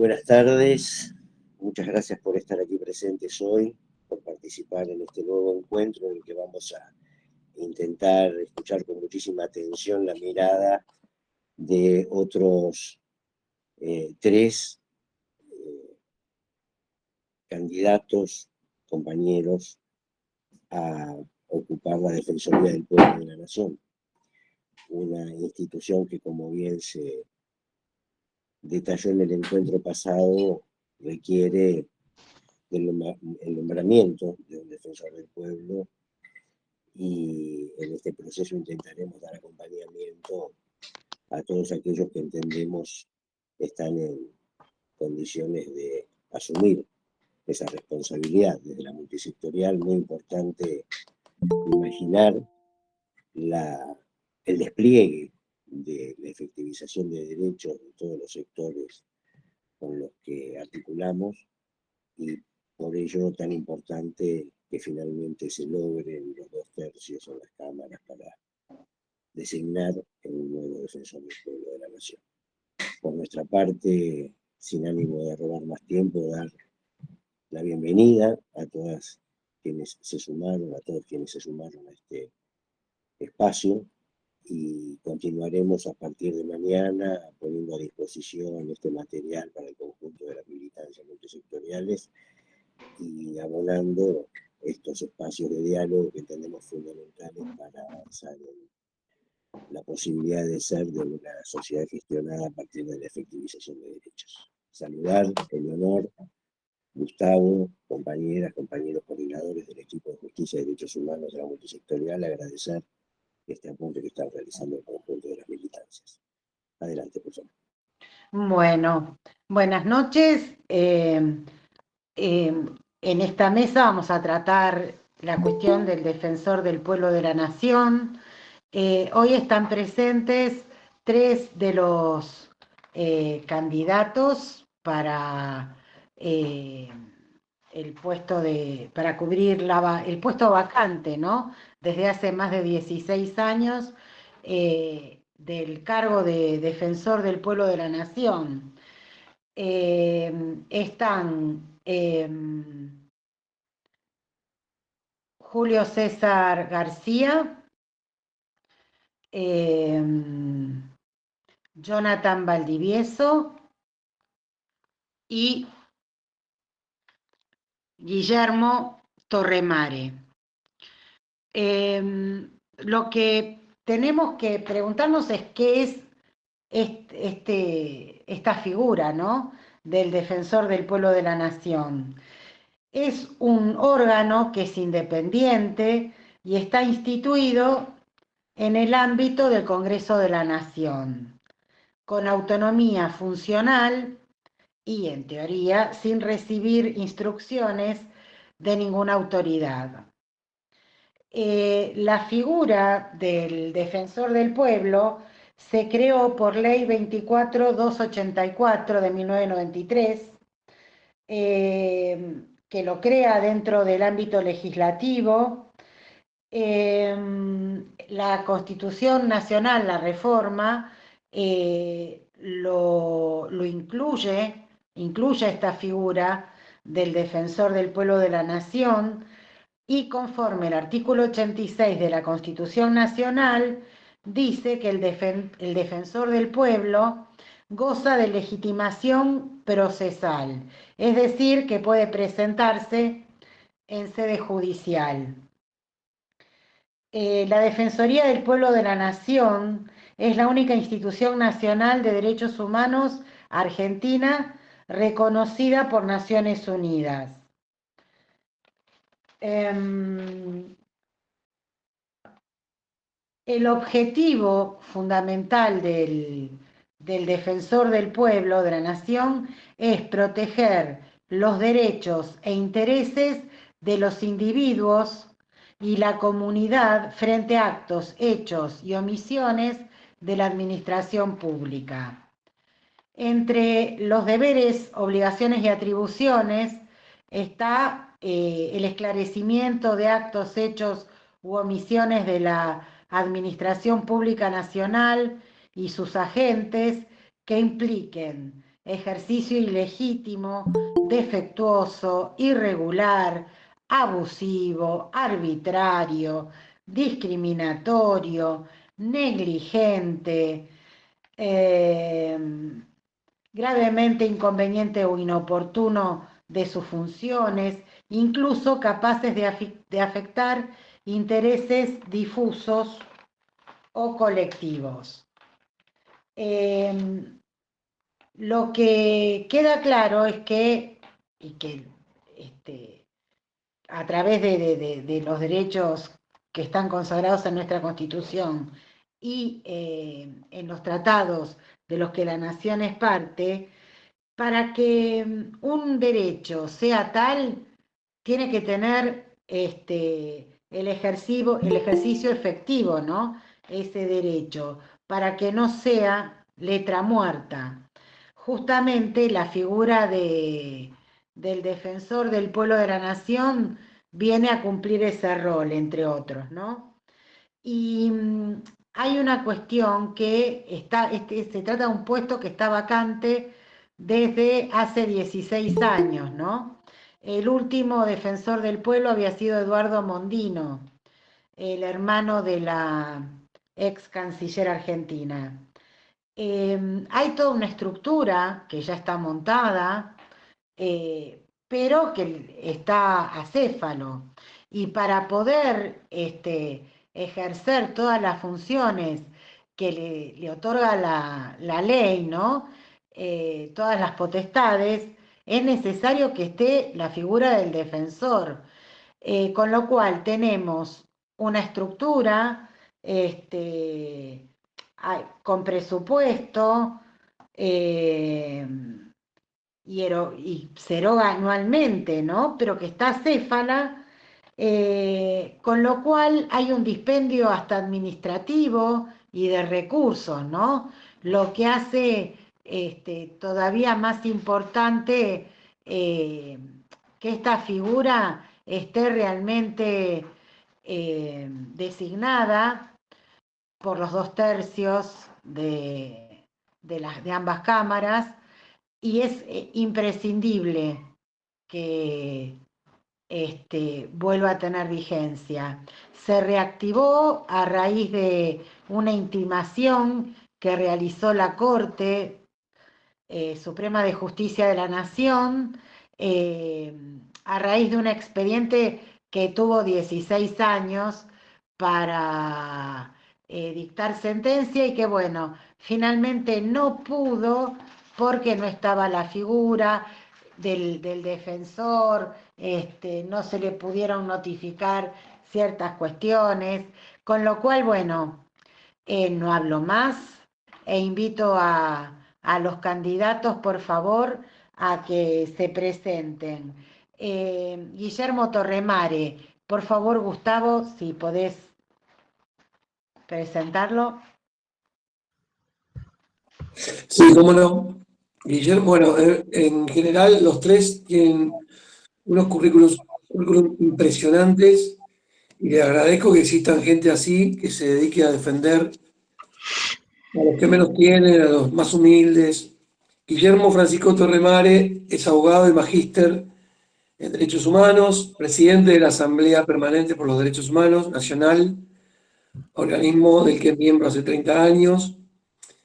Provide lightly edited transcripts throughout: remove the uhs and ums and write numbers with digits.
Buenas tardes, muchas gracias por estar aquí presentes hoy, por participar en este nuevo encuentro en el que vamos a intentar escuchar con muchísima atención la mirada de otros tres candidatos, compañeros, a ocupar la Defensoría del Pueblo de la Nación, una institución que, como bien se detalló en el encuentro pasado, requiere el nombramiento de un defensor del pueblo, y en este proceso intentaremos dar acompañamiento a todos aquellos que entendemos están en condiciones de asumir esa responsabilidad. Desde la multisectorial, muy importante imaginar el despliegue de la efectivización de derechos de todos los sectores con los que articulamos, y por ello tan importante que finalmente se logren los 2/3 en las cámaras para designar un nuevo defensor del pueblo de la nación. Por nuestra parte, sin ánimo de robar más tiempo, dar la bienvenida a todas quienes se sumaron, a todos quienes se sumaron a este espacio, y continuaremos a partir de mañana poniendo a disposición este material para el conjunto de las militancias multisectoriales y abonando estos espacios de diálogo que entendemos fundamentales para avanzar en la posibilidad de ser de una sociedad gestionada a partir de la efectivización de derechos. Saludar, en honor, Gustavo, compañeras, compañeros coordinadores del equipo de Justicia y Derechos Humanos de la multisectorial, agradecer este apunte que están realizando el conjunto de las militancias. Adelante, por favor. Bueno, buenas noches. En esta mesa vamos a tratar la cuestión del defensor del pueblo de la nación. Hoy están presentes tres de los candidatos para el puesto para cubrir el puesto vacante, ¿no? Desde hace más de 16 años del cargo de defensor del pueblo de la nación. Están Julio César García, Jonathan Valdivieso y Guillermo Torremare. Lo que tenemos que preguntarnos es qué es esta figura, ¿no?, del defensor del pueblo de la nación. Es un órgano que es independiente y está instituido en el ámbito del Congreso de la Nación, con autonomía funcional y, en teoría, sin recibir instrucciones de ninguna autoridad. La figura del defensor del pueblo se creó por Ley 24.284 de 1993, que lo crea dentro del ámbito legislativo. La Constitución Nacional, la reforma, lo incluye esta figura del defensor del pueblo de la nación, y conforme el artículo 86 de la Constitución Nacional dice que el defensor del pueblo goza de legitimación procesal, es decir, que puede presentarse en sede judicial. La Defensoría del Pueblo de la Nación es la única institución nacional de derechos humanos argentina reconocida por Naciones Unidas. El objetivo fundamental del defensor del pueblo de la nación es proteger los derechos e intereses de los individuos y la comunidad frente a actos, hechos y omisiones de la administración pública. Entre los deberes, obligaciones y atribuciones está el esclarecimiento de actos, hechos u omisiones de la Administración Pública Nacional y sus agentes que impliquen ejercicio ilegítimo, defectuoso, irregular, abusivo, arbitrario, discriminatorio, negligente, eh, gravemente inconveniente o inoportuno de sus funciones, incluso capaces de afectar intereses difusos o colectivos. Lo que queda claro es que, y que a través de los derechos que están consagrados en nuestra Constitución y en los tratados de los que la nación es parte, para que un derecho sea tal, tiene que tener el ejercicio efectivo, ¿no? Ese derecho, para que no sea letra muerta. Justamente la figura del defensor del pueblo de la nación viene a cumplir ese rol, entre otros, ¿no? Y hay una cuestión que se trata de un puesto que está vacante desde hace 16 años, ¿no? El último defensor del pueblo había sido Eduardo Mondino, el hermano de la ex canciller argentina. Hay toda una estructura que ya está montada, pero que está acéfalo. Y para poder ejercer todas las funciones que le otorga la ley, ¿no? Todas las potestades, es necesario que esté la figura del defensor. Con lo cual tenemos una estructura con presupuesto, eh, y se eroga anualmente, ¿no? Pero que está acéfala, con lo cual hay un dispendio hasta administrativo y de recursos, ¿no? Lo que hace todavía más importante que esta figura esté realmente designada por los 2/3 de ambas cámaras, y es imprescindible que vuelva a tener vigencia. Se reactivó a raíz de una intimación que realizó la Corte Suprema de Justicia de la Nación, a raíz de un expediente que tuvo 16 años para dictar sentencia, y que bueno, finalmente no pudo porque no estaba la figura del defensor, no se le pudieron notificar ciertas cuestiones, con lo cual, bueno, no hablo más e invito a los candidatos, por favor, a que se presenten. Guillermo Torremare, por favor, Gustavo, si podés presentarlo. Sí, cómo no. Guillermo, bueno, en general los tres tienen unos currículum impresionantes y le agradezco que existan gente así que se dedique a defender a los que menos tienen, a los más humildes. Guillermo Francisco Torremare es abogado y magíster en Derechos Humanos, presidente de la Asamblea Permanente por los Derechos Humanos Nacional, organismo del que es miembro hace 30 años.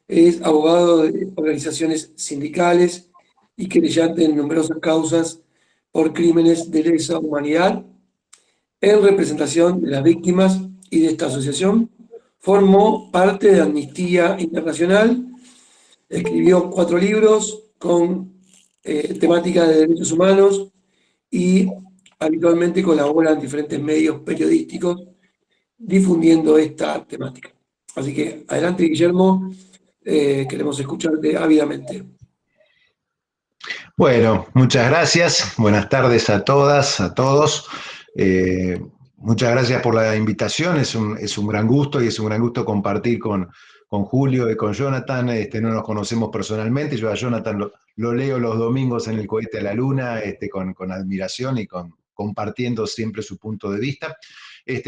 Es abogado de organizaciones sindicales y querellante en numerosas causas por crímenes de lesa humanidad. En representación de las víctimas y de esta asociación, formó parte de Amnistía Internacional, escribió 4 libros con temática de derechos humanos y habitualmente colabora en diferentes medios periodísticos difundiendo esta temática. Así que adelante, Guillermo, queremos escucharte ávidamente. Bueno, muchas gracias. Buenas tardes a todas, a todos. Muchas gracias por la invitación. Es un gran gusto y es un gran gusto compartir con Julio y con Jonathan. No nos conocemos personalmente. Yo a Jonathan lo leo los domingos en El Cohete a la Luna, con admiración y compartiendo siempre su punto de vista.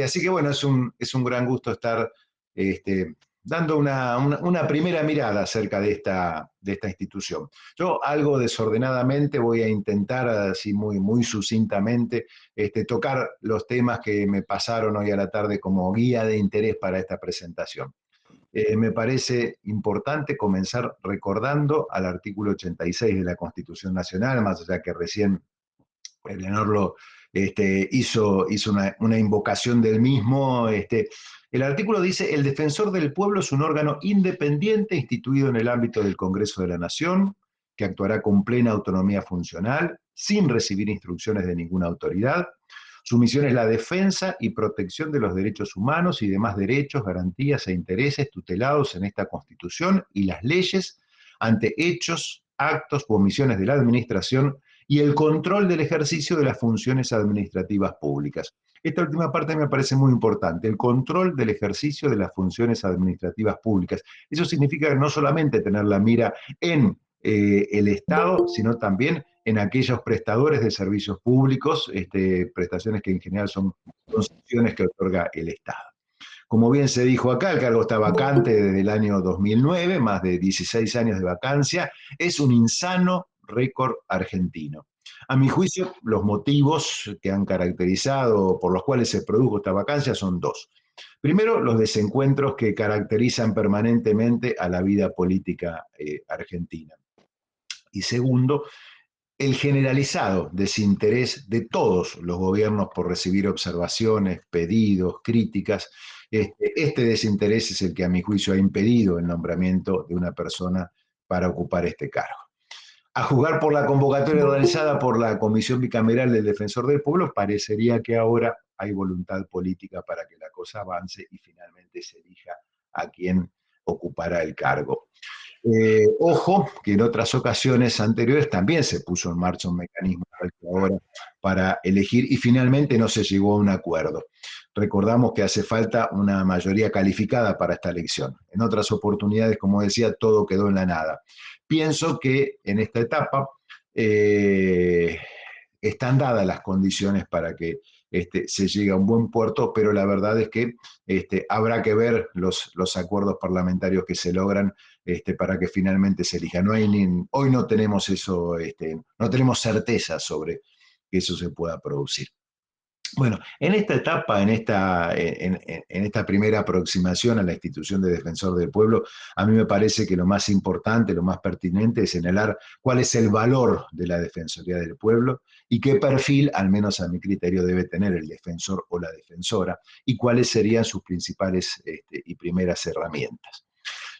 Así que bueno, es un gran gusto estar dando una primera mirada acerca de esta institución. Yo algo desordenadamente voy a intentar, así muy sucintamente, tocar los temas que me pasaron hoy a la tarde como guía de interés para esta presentación. Me parece importante comenzar recordando al artículo 86 de la Constitución Nacional, más allá que recién Eleanor lo hizo una invocación del mismo. El artículo dice: el defensor del pueblo es un órgano independiente instituido en el ámbito del Congreso de la Nación, que actuará con plena autonomía funcional, sin recibir instrucciones de ninguna autoridad. Su misión es la defensa y protección de los derechos humanos y demás derechos, garantías e intereses tutelados en esta Constitución y las leyes ante hechos, actos u omisiones de la administración y el control del ejercicio de las funciones administrativas públicas. Esta última parte me parece muy importante, el control del ejercicio de las funciones administrativas públicas. Eso significa no solamente tener la mira en el Estado, sino también en aquellos prestadores de servicios públicos, prestaciones que en general son concesiones que otorga el Estado. Como bien se dijo acá, el cargo está vacante desde el año 2009, más de 16 años de vacancia. Es un insano récord argentino. A mi juicio, los motivos que han caracterizado, por los cuales se produjo esta vacancia, son dos. Primero, los desencuentros que caracterizan permanentemente a la vida política argentina. Y segundo, el generalizado desinterés de todos los gobiernos por recibir observaciones, pedidos, críticas. Este desinterés es el que a mi juicio ha impedido el nombramiento de una persona para ocupar este cargo. A juzgar por la convocatoria realizada por la Comisión Bicameral del Defensor del Pueblo, parecería que ahora hay voluntad política para que la cosa avance y finalmente se elija a quien ocupará el cargo. Ojo, que en otras ocasiones anteriores también se puso en marcha un mecanismo ahora para elegir y finalmente no se llegó a un acuerdo. Recordamos que hace falta una mayoría calificada para esta elección. En otras oportunidades, como decía, todo quedó en la nada. Pienso que en esta etapa están dadas las condiciones para que se llegue a un buen puerto, pero la verdad es que habrá que ver los acuerdos parlamentarios que se logran para que finalmente se elija. Hoy no tenemos eso, no tenemos certeza sobre que eso se pueda producir. Bueno, en esta etapa, en esta primera aproximación a la institución de Defensor del Pueblo, a mí me parece que lo más importante, lo más pertinente es señalar cuál es el valor de la Defensoría del Pueblo y qué perfil, al menos a mi criterio, debe tener el defensor o la defensora y cuáles serían sus principales y primeras herramientas.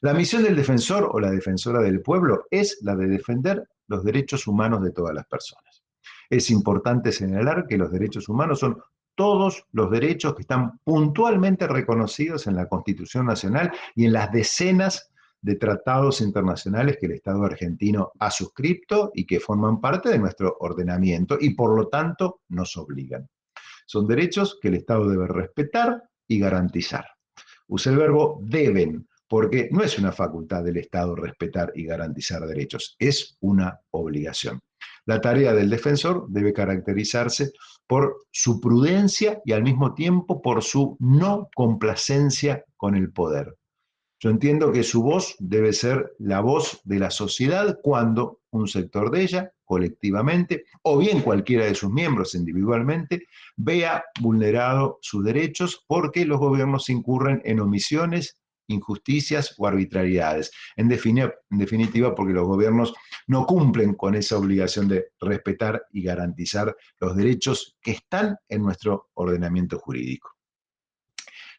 La misión del defensor o la defensora del pueblo es la de defender los derechos humanos de todas las personas. Es importante señalar que los derechos humanos son todos los derechos que están puntualmente reconocidos en la Constitución Nacional y en las decenas de tratados internacionales que el Estado argentino ha suscrito y que forman parte de nuestro ordenamiento y por lo tanto nos obligan. Son derechos que el Estado debe respetar y garantizar. Usa el verbo deben, porque no es una facultad del Estado respetar y garantizar derechos, es una obligación. La tarea del defensor debe caracterizarse por su prudencia y al mismo tiempo por su no complacencia con el poder. Yo entiendo que su voz debe ser la voz de la sociedad cuando un sector de ella, colectivamente, o bien cualquiera de sus miembros individualmente, vea vulnerados sus derechos porque los gobiernos incurren en omisiones, injusticias o arbitrariedades. En definitiva, porque los gobiernos no cumplen con esa obligación de respetar y garantizar los derechos que están en nuestro ordenamiento jurídico.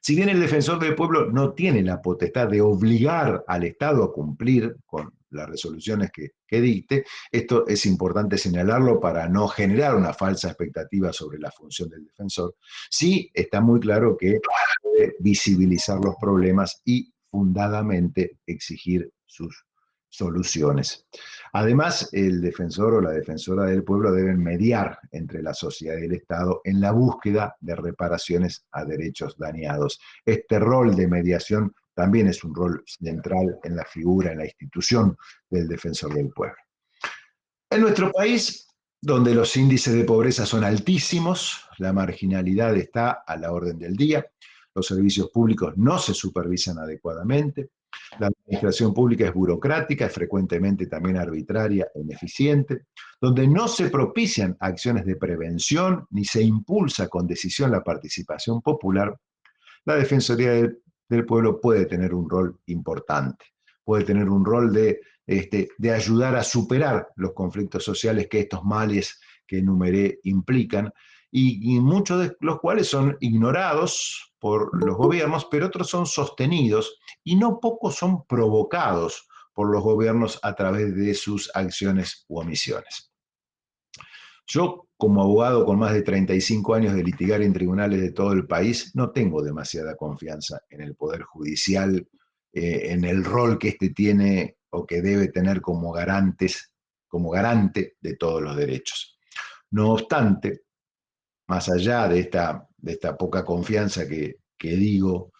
Si bien el defensor del pueblo no tiene la potestad de obligar al Estado a cumplir con las resoluciones que dicte, esto es importante señalarlo para no generar una falsa expectativa sobre la función del defensor. Sí está muy claro que puede visibilizar los problemas y fundadamente exigir sus soluciones. Además, el defensor o la defensora del pueblo deben mediar entre la sociedad y el Estado en la búsqueda de reparaciones a derechos dañados. Este rol de mediación también es un rol central en la figura, en la institución del defensor del pueblo. En nuestro país, donde los índices de pobreza son altísimos, la marginalidad está a la orden del día, los servicios públicos no se supervisan adecuadamente, la administración pública es burocrática, es frecuentemente también arbitraria e ineficiente, donde no se propician acciones de prevención ni se impulsa con decisión la participación popular, la Defensoría del Pueblo puede tener un rol importante, puede tener un rol de ayudar a superar los conflictos sociales que estos males que enumeré implican, y muchos de los cuales son ignorados por los gobiernos, pero otros son sostenidos y no pocos son provocados por los gobiernos a través de sus acciones u omisiones. Yo, como abogado con más de 35 años de litigar en tribunales de todo el país, no tengo demasiada confianza en el Poder Judicial, en el rol que éste tiene o que debe tener como garante de todos los derechos. No obstante, más allá de esta poca confianza que digo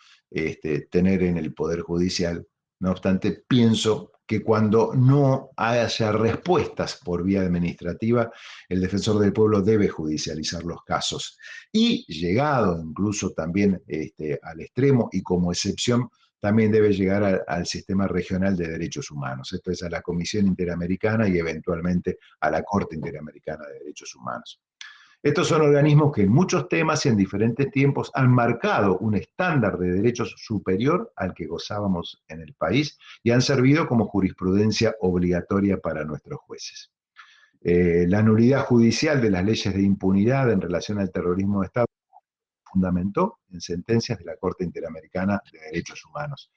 tener en el Poder Judicial, no obstante, pienso que cuando no haya respuestas por vía administrativa, el defensor del pueblo debe judicializar los casos. Y llegado incluso también al extremo y como excepción, también debe llegar al sistema regional de derechos humanos, esto es a la Comisión Interamericana y eventualmente a la Corte Interamericana de Derechos Humanos. Estos son organismos que en muchos temas y en diferentes tiempos han marcado un estándar de derechos superior al que gozábamos en el país y han servido como jurisprudencia obligatoria para nuestros jueces. La nulidad judicial de las leyes de impunidad en relación al terrorismo de Estado fundamentó en sentencias de la Corte Interamericana de Derechos Humanos.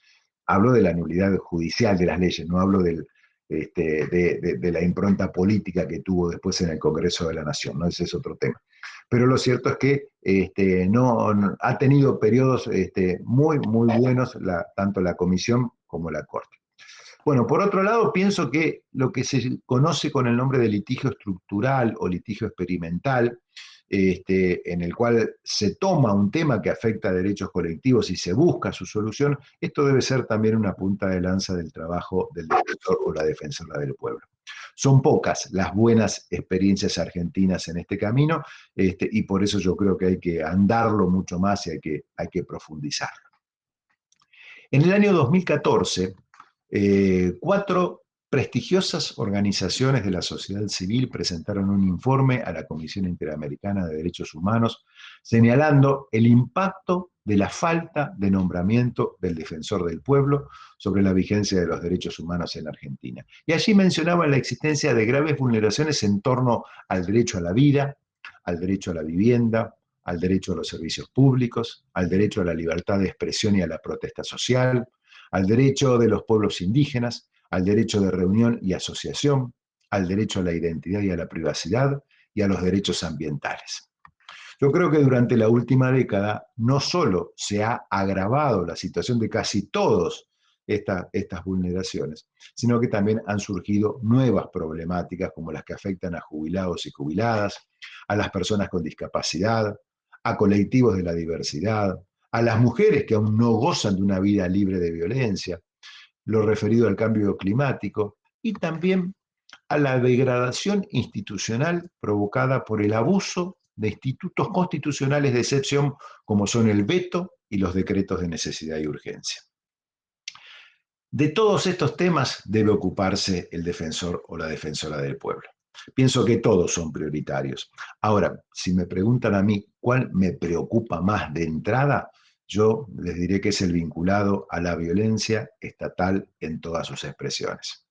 Hablo de la nulidad judicial de las leyes, no hablo de la impronta política que tuvo después en el Congreso de la Nación, ¿no? Ese es otro tema. Pero lo cierto es que no, ha tenido periodos muy buenos tanto la Comisión como la Corte. Bueno, por otro lado, pienso que lo que se conoce con el nombre de litigio estructural o litigio experimental, en el cual se toma un tema que afecta a derechos colectivos y se busca su solución, esto debe ser también una punta de lanza del trabajo del defensor o la defensora del pueblo. Son pocas las buenas experiencias argentinas en este camino, y por eso yo creo que hay que andarlo mucho más y hay que profundizarlo. En el año 2014, 4 prestigiosas organizaciones de la sociedad civil presentaron un informe a la Comisión Interamericana de Derechos Humanos señalando el impacto de la falta de nombramiento del defensor del pueblo sobre la vigencia de los derechos humanos en Argentina. Y allí mencionaban la existencia de graves vulneraciones en torno al derecho a la vida, al derecho a la vivienda, al derecho a los servicios públicos, al derecho a la libertad de expresión y a la protesta social, al derecho de los pueblos indígenas, al derecho de reunión y asociación, al derecho a la identidad y a la privacidad y a los derechos ambientales. Yo creo que durante la última década no solo se ha agravado la situación de casi todas estas vulneraciones, sino que también han surgido nuevas problemáticas como las que afectan a jubilados y jubiladas, a las personas con discapacidad, a colectivos de la diversidad, a las mujeres que aún no gozan de una vida libre de violencia, lo referido al cambio climático y también a la degradación institucional provocada por el abuso de institutos constitucionales de excepción como son el veto y los decretos de necesidad y urgencia. De todos estos temas debe ocuparse el defensor o la defensora del pueblo. Pienso que todos son prioritarios. Ahora, si me preguntan a mí cuál me preocupa más de entrada, yo les diré que es el vinculado a la violencia estatal en todas sus expresiones.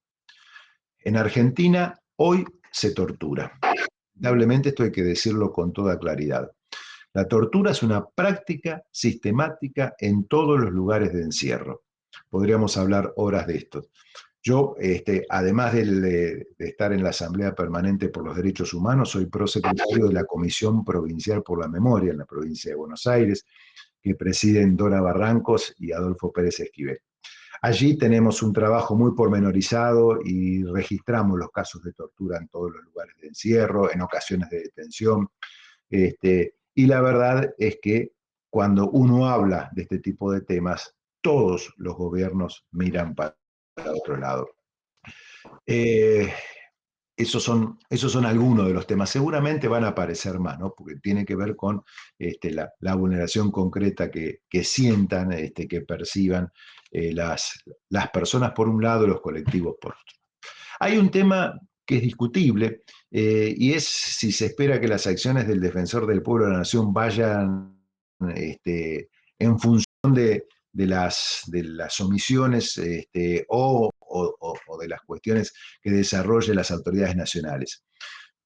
En Argentina hoy se tortura. Lamentablemente esto hay que decirlo con toda claridad. La tortura es una práctica sistemática en todos los lugares de encierro. Podríamos hablar horas de esto. Yo, además de estar en la Asamblea Permanente por los Derechos Humanos, soy prosecretario de la Comisión Provincial por la Memoria en la provincia de Buenos Aires, que presiden Dora Barrancos y Adolfo Pérez Esquivel. Allí tenemos un trabajo muy pormenorizado y registramos los casos de tortura en todos los lugares de encierro, en ocasiones de detención. Y la verdad es que cuando uno habla de este tipo de temas, todos los gobiernos miran para otro lado. esos son algunos de los temas. Seguramente van a aparecer más, ¿no? Porque tiene que ver con la vulneración concreta que sientan, que perciban las personas por un lado y los colectivos por otro. Hay un tema que es discutible y es si se espera que las acciones del defensor del pueblo de la nación vayan en función de las omisiones o de las cuestiones que desarrollen las autoridades nacionales.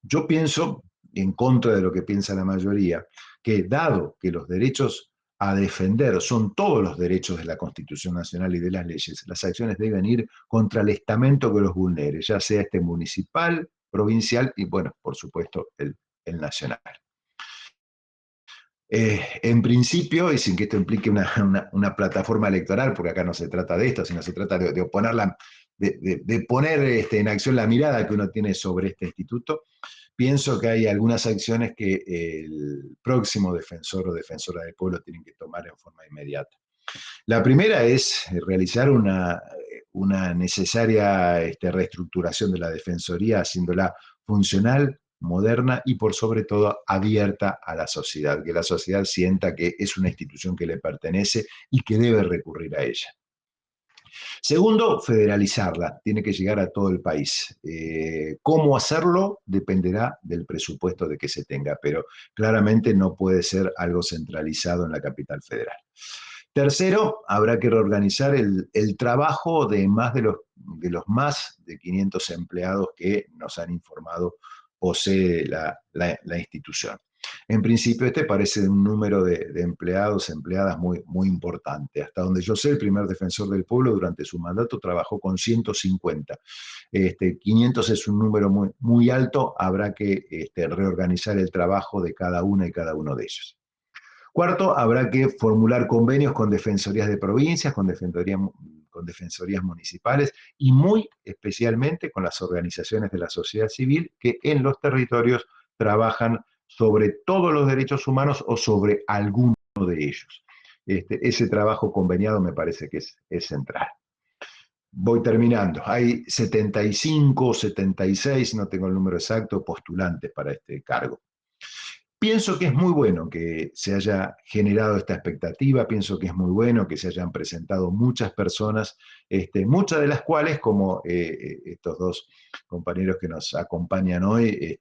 Yo pienso, en contra de lo que piensa la mayoría, que dado que los derechos a defender son todos los derechos de la Constitución Nacional y de las leyes, las acciones deben ir contra el estamento que los vulnere, ya sea municipal, provincial y, bueno, por supuesto, el nacional. En principio, y sin que esto implique una plataforma electoral, porque acá no se trata de esto, sino se trata de poner en acción la mirada que uno tiene sobre este instituto, pienso que hay algunas acciones que el próximo defensor o defensora del pueblo tienen que tomar en forma inmediata. La primera es realizar una necesaria reestructuración de la Defensoría, haciéndola funcional, moderna y por sobre todo abierta a la sociedad, que la sociedad sienta que es una institución que le pertenece y que debe recurrir a ella. Segundo, federalizarla, tiene que llegar a todo el país. ¿Cómo hacerlo? Dependerá del presupuesto de que se tenga, pero claramente no puede ser algo centralizado en la capital federal. Tercero, habrá que reorganizar el trabajo de los más de 500 empleados que nos han informado posee la institución. En principio, parece un número de empleados, empleadas muy importante. Hasta donde yo sé, el primer defensor del pueblo durante su mandato trabajó con 150. 500 es un número muy alto, habrá que reorganizar el trabajo de cada una y cada uno de ellos. Cuarto, habrá que formular convenios con defensorías de provincias, con defensorías municipales y muy especialmente con las organizaciones de la sociedad civil que en los territorios trabajan sobre todos los derechos humanos o sobre alguno de ellos. Ese trabajo conveniado me parece que es central. Voy terminando. Hay 75 o 76, no tengo el número exacto, postulantes para este cargo. Pienso que es muy bueno que se haya generado esta expectativa, pienso que es muy bueno que se hayan presentado muchas personas, muchas de las cuales, como estos dos compañeros que nos acompañan hoy,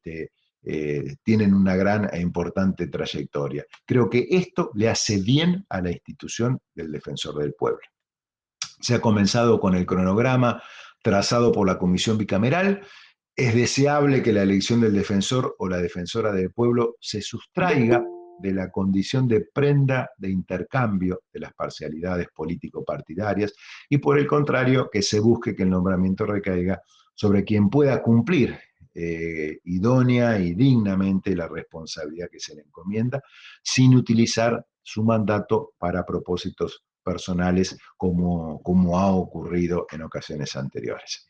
tienen una gran e importante trayectoria. Creo que esto le hace bien a la institución del Defensor del Pueblo. Se ha comenzado con el cronograma trazado por la Comisión Bicameral. Es deseable que la elección del defensor o la defensora del pueblo se sustraiga de la condición de prenda de intercambio de las parcialidades político-partidarias y por el contrario que se busque que el nombramiento recaiga sobre quien pueda cumplir idónea y dignamente la responsabilidad que se le encomienda sin utilizar su mandato para propósitos personales como ha ocurrido en ocasiones anteriores.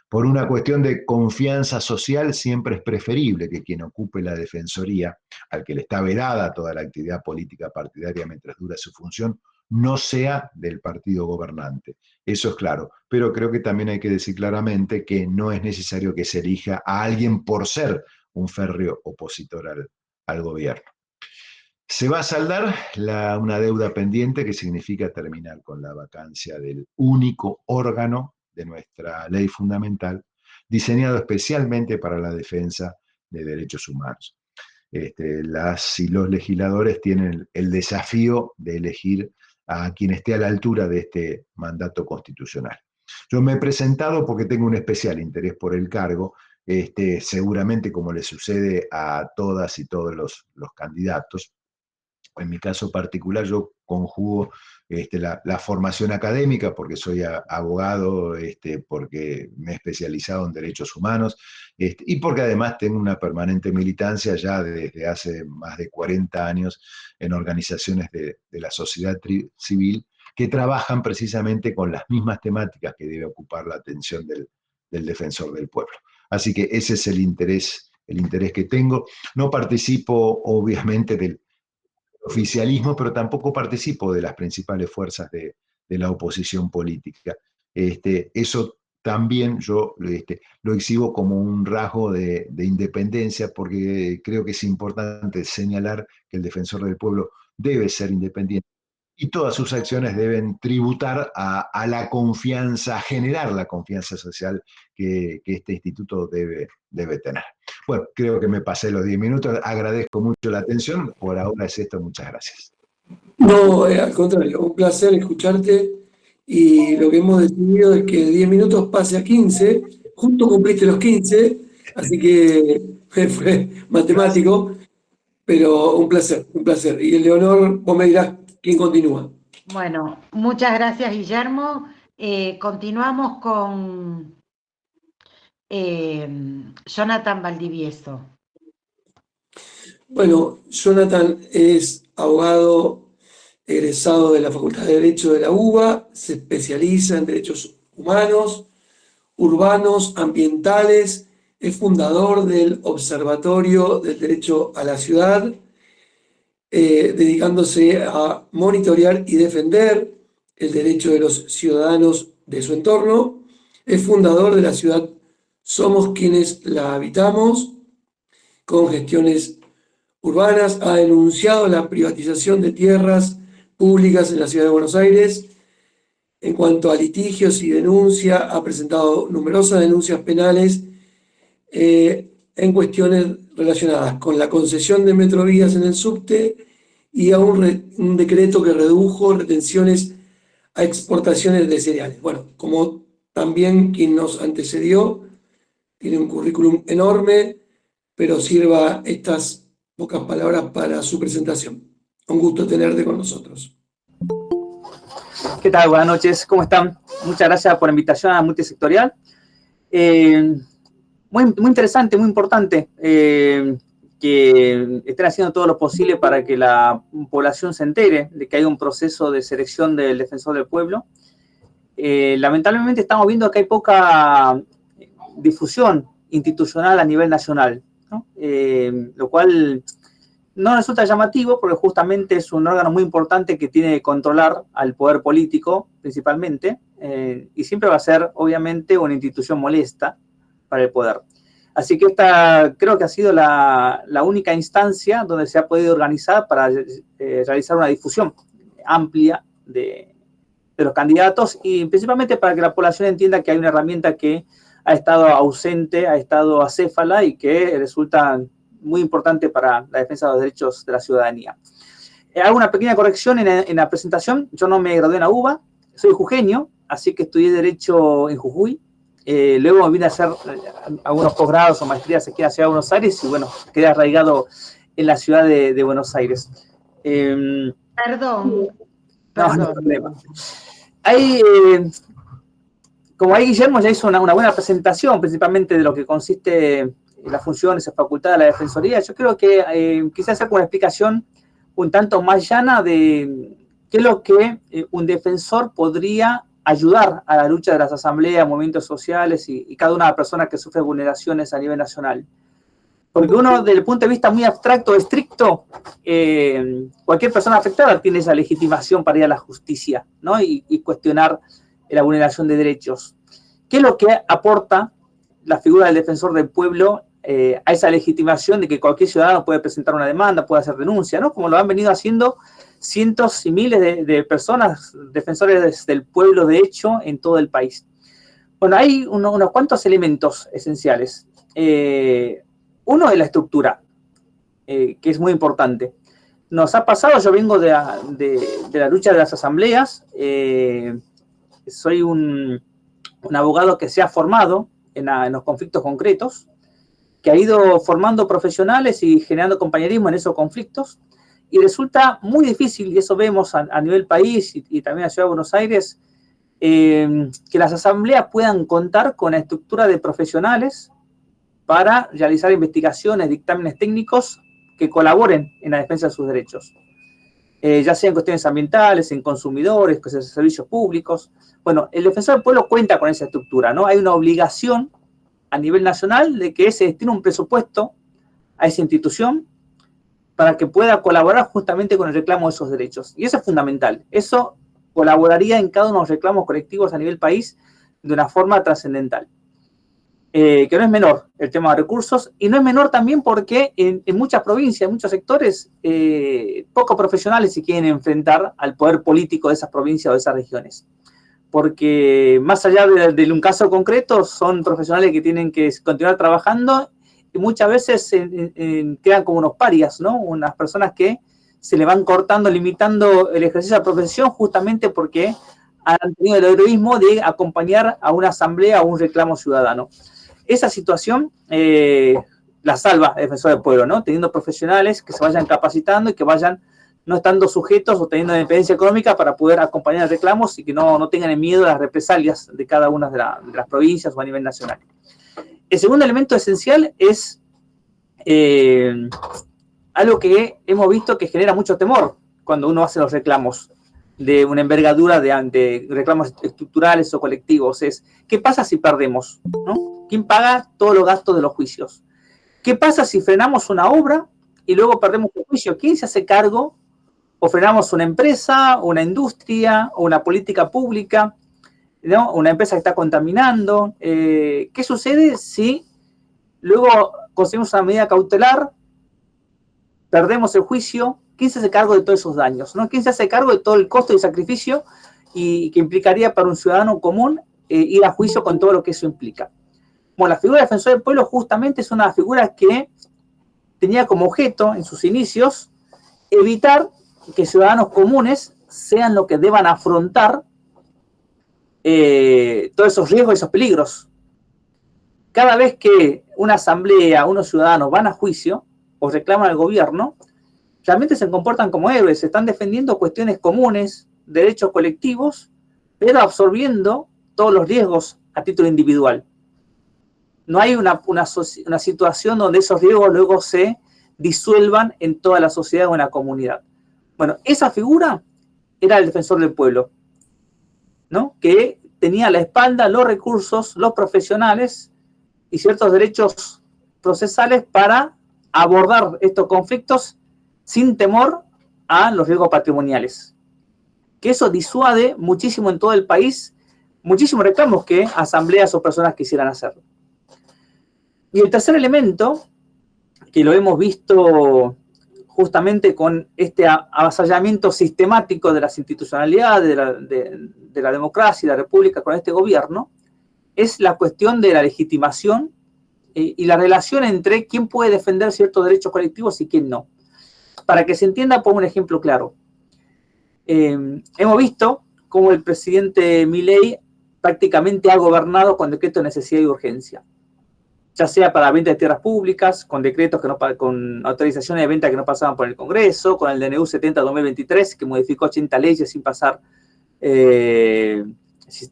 Por una cuestión de confianza social, siempre es preferible que quien ocupe la defensoría, al que le está vedada toda la actividad política partidaria mientras dura su función, no sea del partido gobernante. Eso es claro, pero creo que también hay que decir claramente que no es necesario que se elija a alguien por ser un férreo opositor al gobierno. Se va a saldar una deuda pendiente que significa terminar con la vacancia del único órgano de nuestra ley fundamental, diseñado especialmente para la defensa de derechos humanos. Las y los legisladores tienen el desafío de elegir a quien esté a la altura de este mandato constitucional. Yo me he presentado porque tengo un especial interés por el cargo, seguramente como le sucede a todas y todos los candidatos. En mi caso particular, yo conjugo la formación académica, porque soy abogado, porque me he especializado en derechos humanos, y porque además tengo una permanente militancia ya desde hace más de 40 años en organizaciones de la sociedad civil que trabajan precisamente con las mismas temáticas que debe ocupar la atención del defensor del pueblo. Así que ese es el interés que tengo. No participo, obviamente, del oficialismo, pero tampoco participo de las principales fuerzas de la oposición política. Eso también yo lo exhibo como un rasgo de independencia, porque creo que es importante señalar que el defensor del pueblo debe ser independiente y todas sus acciones deben tributar a la confianza, a generar la confianza social que este instituto debe tener. Bueno, creo que me pasé los 10 minutos, agradezco mucho la atención, por ahora es esto, muchas gracias. No, al contrario, un placer escucharte y lo que hemos decidido es que 10 minutos pase a 15, justo cumpliste los 15, así que fue matemático, pero un placer, un placer. Y Leonor, vos me dirás quién continúa. Bueno, muchas gracias, Guillermo. Continuamos con Jonathan Valdivieso. Bueno, Jonathan es abogado egresado de la Facultad de Derecho de la UBA, se especializa en derechos humanos, urbanos, ambientales, es fundador del Observatorio del Derecho a la Ciudad, dedicándose a monitorear y defender el derecho de los ciudadanos de su entorno. Es fundador de la ciudad Somos Quienes la Habitamos, con gestiones urbanas. Ha denunciado la privatización de tierras públicas en la ciudad de Buenos Aires. En cuanto a litigios y denuncia, ha presentado numerosas denuncias penales en cuestiones relacionadas con la concesión de metrovías en el subte y a un decreto que redujo retenciones a exportaciones de cereales. Bueno, como también quien nos antecedió, tiene un currículum enorme, pero sirva estas pocas palabras para su presentación. Un gusto tenerte con nosotros. ¿Qué tal? Buenas noches, ¿cómo están? Muchas gracias por la invitación a Multisectorial. Muy interesante, muy importante que estén haciendo todo lo posible para que la población se entere de que hay un proceso de selección del defensor del pueblo. Lamentablemente estamos viendo que hay poca difusión institucional a nivel nacional, ¿no? Lo cual no resulta llamativo porque justamente es un órgano muy importante que tiene que controlar al poder político principalmente, y siempre va a ser obviamente una institución molesta para el poder. Así que esta creo que ha sido la única instancia donde se ha podido organizar para realizar una difusión amplia de los candidatos y principalmente para que la población entienda que hay una herramienta que ha estado ausente, ha estado acéfala y que resulta muy importante para la defensa de los derechos de la ciudadanía. Hago una pequeña corrección en la presentación. Yo no me gradué en la UBA, soy jujeño, así que estudié Derecho en Jujuy. Luego me vine a hacer algunos posgrados o maestrías aquí en la ciudad de Buenos Aires y bueno, quedé arraigado en la ciudad de Buenos Aires. Perdón. No hay problema. Como ahí Guillermo ya hizo una buena presentación, principalmente de lo que consiste las funciones y facultades de la Defensoría, yo creo que quizás hacer una explicación un tanto más llana de qué es lo que un defensor podría ayudar a la lucha de las asambleas, movimientos sociales y cada una de las personas que sufre vulneraciones a nivel nacional. Porque uno, desde el punto de vista muy abstracto, estricto, cualquier persona afectada tiene esa legitimación para ir a la justicia, ¿no? y cuestionar la vulneración de derechos. ¿Qué es lo que aporta la figura del defensor del pueblo a esa legitimación de que cualquier ciudadano puede presentar una demanda, puede hacer denuncia, ¿no? Como lo han venido haciendo cientos y miles de personas, defensores del pueblo, de hecho, en todo el país? Bueno, hay unos cuantos elementos esenciales. Uno es la estructura, que es muy importante. Nos ha pasado, yo vengo de la lucha de las asambleas, soy un abogado que se ha formado en los conflictos concretos, que ha ido formando profesionales y generando compañerismo en esos conflictos, y resulta muy difícil, y eso vemos a nivel país y también en la Ciudad de Buenos Aires, que las asambleas puedan contar con la estructura de profesionales para realizar investigaciones, dictámenes técnicos que colaboren en la defensa de sus derechos. Ya sea en cuestiones ambientales, en consumidores, en servicios públicos. Bueno, el defensor del pueblo cuenta con esa estructura, ¿no? Hay una obligación a nivel nacional de que se destine un presupuesto a esa institución para que pueda colaborar justamente con el reclamo de esos derechos. Y eso es fundamental. Eso colaboraría en cada uno de los reclamos colectivos a nivel país de una forma trascendental. Que no es menor el tema de recursos, y no es menor también porque en muchas provincias, en muchos sectores, pocos profesionales se quieren enfrentar al poder político de esas provincias o de esas regiones. Porque más allá de un caso concreto, son profesionales que tienen que continuar trabajando y muchas veces quedan como unos parias, ¿no? Unas personas que se le van cortando, limitando el ejercicio de la profesión justamente porque han tenido el heroísmo de acompañar a una asamblea o un reclamo ciudadano. Esa situación la salva el defensor del pueblo, ¿no? Teniendo profesionales que se vayan capacitando y que vayan no estando sujetos o teniendo independencia económica para poder acompañar reclamos y que no tengan el miedo a las represalias de cada una de las provincias o a nivel nacional. El segundo elemento esencial es algo que hemos visto que genera mucho temor cuando uno hace los reclamos de una envergadura de reclamos estructurales o colectivos. Es, ¿qué pasa si perdemos? ¿No? ¿Quién paga todos los gastos de los juicios? ¿Qué pasa si frenamos una obra y luego perdemos el juicio? ¿Quién se hace cargo? ¿O frenamos una empresa, una industria, o una política pública, ¿no? Una empresa que está contaminando? ¿Qué sucede si luego conseguimos una medida cautelar, perdemos el juicio? ¿Quién se hace cargo de todos esos daños? ¿No? ¿Quién se hace cargo de todo el costo y sacrificio y que implicaría para un ciudadano común ir a juicio con todo lo que eso implica? Bueno, la figura de defensor del pueblo justamente es una figura que tenía como objeto en sus inicios evitar que ciudadanos comunes sean los que deban afrontar todos esos riesgos y esos peligros. Cada vez que una asamblea, unos ciudadanos van a juicio o reclaman al gobierno, realmente se comportan como héroes, se están defendiendo cuestiones comunes, derechos colectivos, pero absorbiendo todos los riesgos a título individual. No hay una situación donde esos riesgos luego se disuelvan en toda la sociedad o en la comunidad. Bueno, esa figura era el defensor del pueblo, ¿no? Que tenía a la espalda los recursos, los profesionales y ciertos derechos procesales para abordar estos conflictos sin temor a los riesgos patrimoniales. Que eso disuade muchísimo en todo el país, muchísimos reclamos que asambleas o personas quisieran hacer. Y el tercer elemento, que lo hemos visto justamente con este avasallamiento sistemático de las institucionalidades, de la democracia y la república con este gobierno, es la cuestión de la legitimación y la relación entre quién puede defender ciertos derechos colectivos y quién no. Para que se entienda, pongo un ejemplo claro. Hemos visto cómo el presidente Milei prácticamente ha gobernado con decreto de necesidad y urgencia, ya sea para venta de tierras públicas, con decretos con autorizaciones de venta que no pasaban por el Congreso, con el DNU 70-2023, que modificó 80 leyes sin pasar,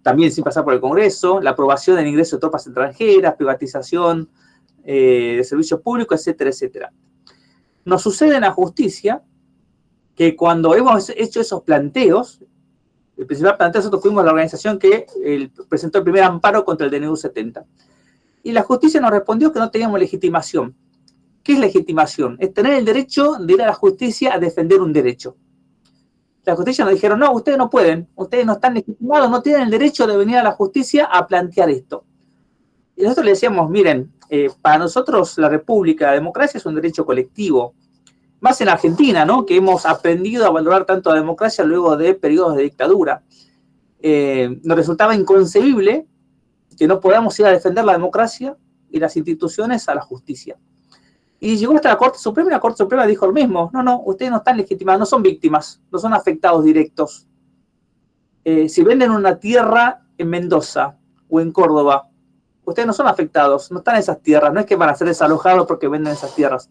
también sin pasar por el Congreso, la aprobación del ingreso de tropas extranjeras, privatización de servicios públicos, etcétera, etcétera. Nos sucede en la justicia que cuando hemos hecho esos planteos, el principal planteo, nosotros fuimos la organización que presentó el primer amparo contra el DNU 70. Y la justicia nos respondió que no teníamos legitimación. ¿Qué es legitimación? Es tener el derecho de ir a la justicia a defender un derecho. La justicia nos dijeron, no, ustedes no pueden, ustedes no están legitimados, no tienen el derecho de venir a la justicia a plantear esto. Y nosotros le decíamos, miren, para nosotros la república, la democracia es un derecho colectivo. Más en Argentina, ¿no? Que hemos aprendido a valorar tanto la democracia luego de periodos de dictadura. Nos resultaba inconcebible que no podamos ir a defender la democracia y las instituciones a la justicia. Y llegó hasta la Corte Suprema y la Corte Suprema dijo lo mismo. No, ustedes no están legitimados, no son víctimas, no son afectados directos. Si venden una tierra en Mendoza o en Córdoba, ustedes no son afectados, no están en esas tierras, no es que van a ser desalojados porque venden esas tierras,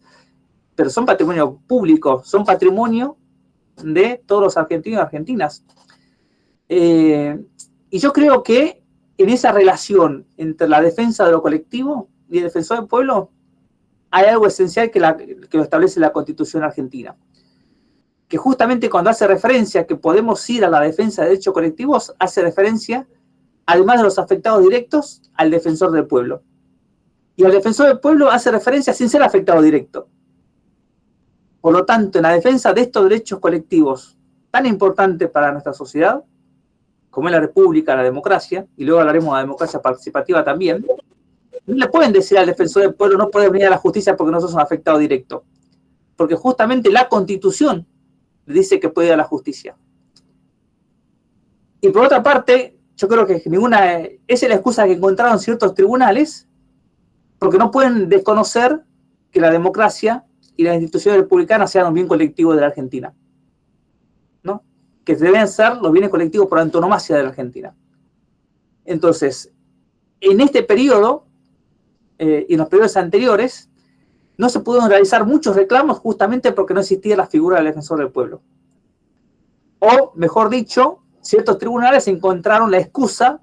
pero son patrimonio público, son patrimonio de todos los argentinos y argentinas. Y yo creo que en esa relación entre la defensa de lo colectivo y el defensor del pueblo hay algo esencial que lo establece la Constitución argentina. Que justamente cuando hace referencia a que podemos ir a la defensa de derechos colectivos, hace referencia, además de los afectados directos, al defensor del pueblo. Y al defensor del pueblo hace referencia sin ser afectado directo. Por lo tanto, en la defensa de estos derechos colectivos tan importantes para nuestra sociedad, como es la república, la democracia, y luego hablaremos de la democracia participativa también, no le pueden decir al defensor del pueblo no puede venir a la justicia porque no sos un afectado directo. Porque justamente la Constitución dice que puede ir a la justicia. Y por otra parte, yo creo que esa es la excusa que encontraron ciertos tribunales, porque no pueden desconocer que la democracia y las instituciones republicanas sean un bien colectivo de la Argentina, ¿no? Que deben ser los bienes colectivos por antonomasia de la Argentina. Entonces, en este periodo y en los periodos anteriores, no se pudieron realizar muchos reclamos justamente porque no existía la figura del defensor del pueblo. O, mejor dicho, ciertos tribunales encontraron la excusa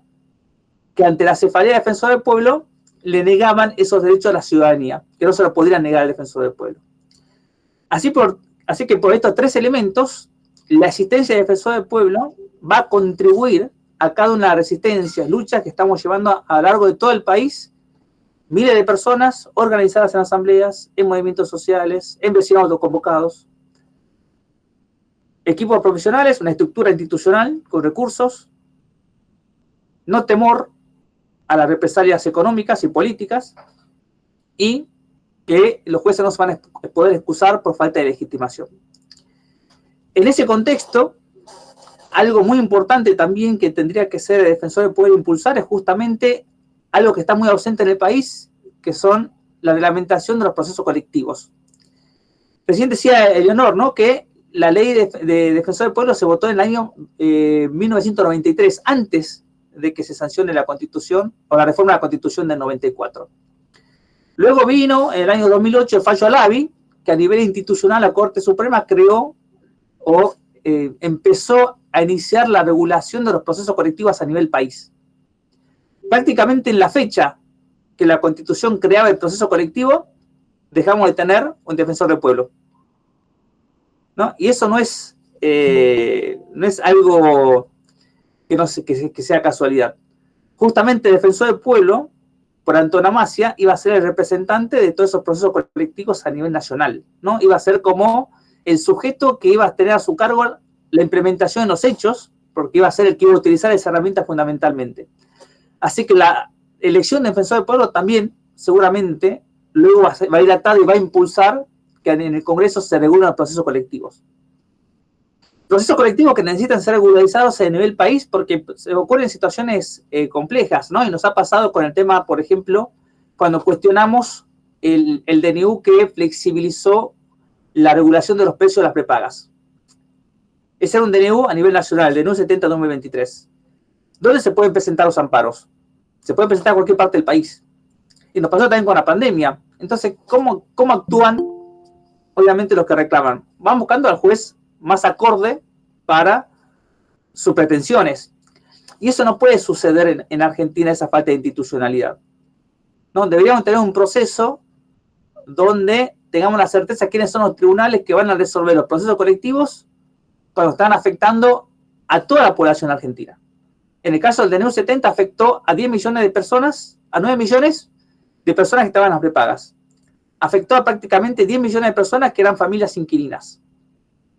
que ante la cefalea del defensor del pueblo le negaban esos derechos a la ciudadanía, que no se los podrían negar al defensor del pueblo. Así que por estos tres elementos, la existencia del defensor del pueblo va a contribuir a cada una de las resistencias, luchas que estamos llevando a lo largo de todo el país, miles de personas organizadas en asambleas, en movimientos sociales, en vecinos autoconvocados, equipos profesionales, una estructura institucional con recursos, no temor a las represalias económicas y políticas, y que los jueces no se van a poder excusar por falta de legitimación. En ese contexto, algo muy importante también que tendría que ser el defensor del pueblo impulsar es justamente algo que está muy ausente en el país, que son la reglamentación de los procesos colectivos. Recién decía Eleonor, ¿no?, que la ley de defensor del pueblo se votó en el año 1993, antes de que se sancione la Constitución, o la reforma de la Constitución del 94. Luego vino, en el año 2008, el fallo Alavi, que a nivel institucional la Corte Suprema creó o empezó a iniciar la regulación de los procesos colectivos a nivel país. Prácticamente en la fecha que la Constitución creaba el proceso colectivo, dejamos de tener un defensor del pueblo, ¿no? Y eso no es algo que sea casualidad. Justamente el defensor del pueblo, por antonomasia, iba a ser el representante de todos esos procesos colectivos a nivel nacional, ¿no? Iba a ser como el sujeto que iba a tener a su cargo la implementación en los hechos, porque iba a ser el que iba a utilizar esa herramienta fundamentalmente. Así que la elección de defensor del pueblo también, seguramente, luego va a ir atada y va a impulsar que en el Congreso se regulen los procesos colectivos. Procesos colectivos que necesitan ser regularizados a nivel país porque se ocurren situaciones complejas, ¿no? Y nos ha pasado con el tema, por ejemplo, cuando cuestionamos el DNU que flexibilizó la regulación de los precios de las prepagas. Ese era un DNU a nivel nacional, el DNU 70-2023. ¿Dónde se pueden presentar los amparos? Se pueden presentar en cualquier parte del país. Y nos pasó también con la pandemia. Entonces, ¿cómo actúan, obviamente, los que reclaman? Van buscando al juez más acorde para sus pretensiones. Y eso no puede suceder en Argentina, esa falta de institucionalidad, ¿no? Deberíamos tener un proceso donde tengamos la certeza de quiénes son los tribunales que van a resolver los procesos colectivos cuando están afectando a toda la población argentina. En el caso del DNU 70 afectó a 10 millones de personas, a 9 millones de personas que estaban en las prepagas. Afectó a prácticamente 10 millones de personas que eran familias inquilinas.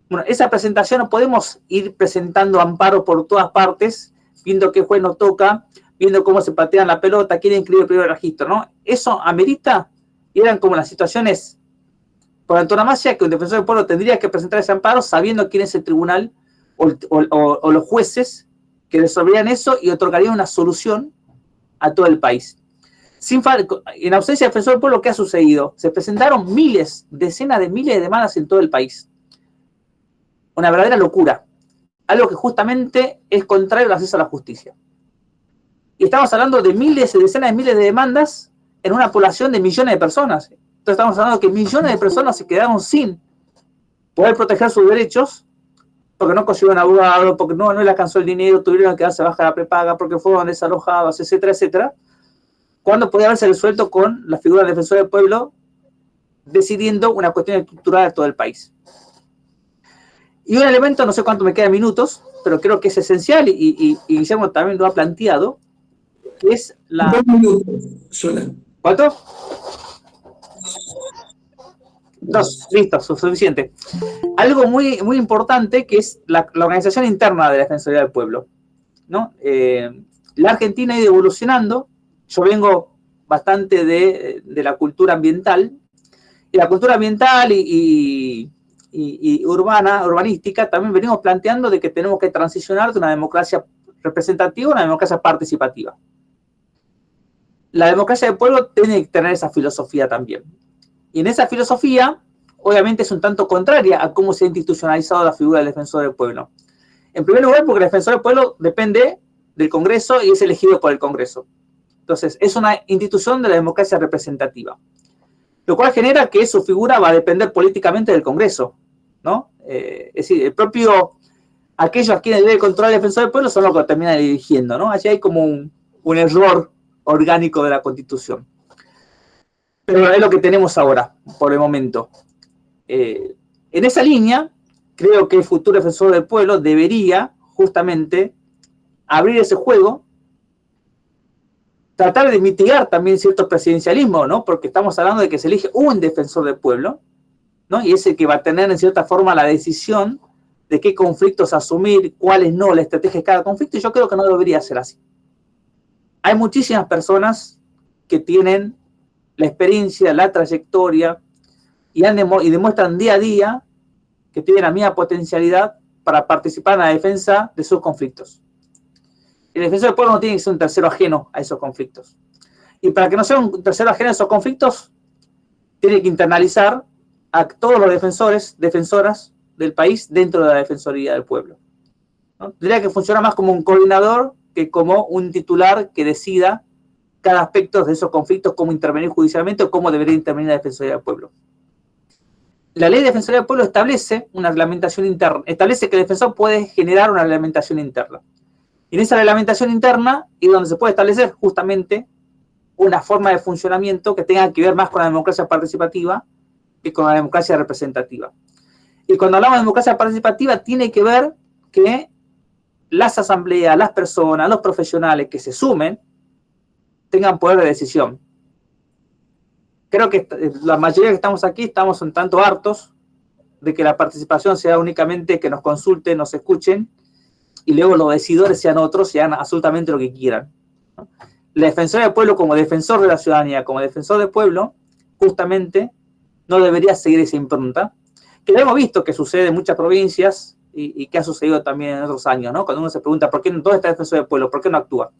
Bueno, esa presentación no podemos ir presentando amparos por todas partes, viendo qué juez nos toca, viendo cómo se patean la pelota, quién inscribe el primer registro, ¿no? Eso amerita, y eran como las situaciones por antonomasia que un defensor del pueblo tendría que presentar ese amparo sabiendo quién es el tribunal o los jueces que resolverían eso y otorgarían una solución a todo el país. En ausencia del defensor del pueblo, ¿qué ha sucedido? Se presentaron miles, decenas de miles de demandas en todo el país. Una verdadera locura. Algo que justamente es contrario al acceso a la justicia. Y estamos hablando de miles y decenas de miles de demandas en una población de millones de personas. Entonces estamos hablando de que millones de personas se quedaron sin poder proteger sus derechos porque no consiguieron abogado, porque no les alcanzó el dinero, tuvieron que darse baja la prepaga, porque fueron desalojados, etcétera, etcétera. Cuando podía haberse resuelto con la figura del defensor del pueblo decidiendo una cuestión estructural de todo el país. Y un elemento, no sé cuánto me quedan minutos, pero creo que es esencial y Guillermo también lo ha planteado, que es la... 2 minutos, Sola. ¿Cuánto? 2, listo, suficiente. Algo muy, muy importante que es la organización interna de la Defensoría del Pueblo. ¿no? La Argentina ha ido evolucionando. Yo vengo bastante de la cultura ambiental, y la cultura ambiental y urbanística también venimos planteando de que tenemos que transicionar de una democracia representativa a una democracia participativa. La democracia del pueblo tiene que tener esa filosofía también. Y en esa filosofía, obviamente, es un tanto contraria a cómo se ha institucionalizado la figura del defensor del pueblo. En primer lugar, porque el defensor del pueblo depende del Congreso y es elegido por el Congreso. Entonces, es una institución de la democracia representativa, lo cual genera que su figura va a depender políticamente del Congreso, ¿no? Es decir, aquellos a quienes debe controlar el defensor del pueblo son los que lo terminan dirigiendo, ¿no? Allí hay como un error orgánico de la Constitución. Pero es lo que tenemos ahora, por el momento. En esa línea, creo que el futuro defensor del pueblo debería justamente abrir ese juego, tratar de mitigar también cierto presidencialismo, ¿no? Porque estamos hablando de que se elige un defensor del pueblo, ¿no? Y es el que va a tener en cierta forma la decisión de qué conflictos asumir, cuáles no, la estrategia de cada conflicto, y yo creo que no debería ser así. Hay muchísimas personas que tienen la experiencia, la trayectoria, y demuestran día a día que tienen la misma potencialidad para participar en la defensa de sus conflictos. El defensor del pueblo no tiene que ser un tercero ajeno a esos conflictos. Y para que no sea un tercero ajeno a esos conflictos, tiene que internalizar a todos los defensoras del país dentro de la Defensoría del Pueblo, ¿no? Tendría que funcionar más como un coordinador que como un titular que decida cada aspecto de esos conflictos, cómo intervenir judicialmente o cómo debería intervenir la Defensoría del Pueblo. La ley de Defensoría del Pueblo establece una reglamentación interna, establece que el defensor puede generar una reglamentación interna. Y en esa reglamentación interna es donde se puede establecer justamente una forma de funcionamiento que tenga que ver más con la democracia participativa que con la democracia representativa. Y cuando hablamos de democracia participativa, tiene que ver que las asambleas, las personas, los profesionales que se sumen, tengan poder de decisión. Creo que la mayoría que estamos aquí estamos un tanto hartos de que la participación sea únicamente que nos consulten, nos escuchen, y luego los decidores sean otros y hagan absolutamente lo que quieran, ¿no? La Defensoría del Pueblo, como defensor de la ciudadanía, como defensor del pueblo, justamente no debería seguir esa impronta, que lo hemos visto que sucede en muchas provincias y que ha sucedido también en otros años, ¿no? Cuando uno se pregunta, ¿por qué no está el defensor del pueblo? ¿Por qué no actúa?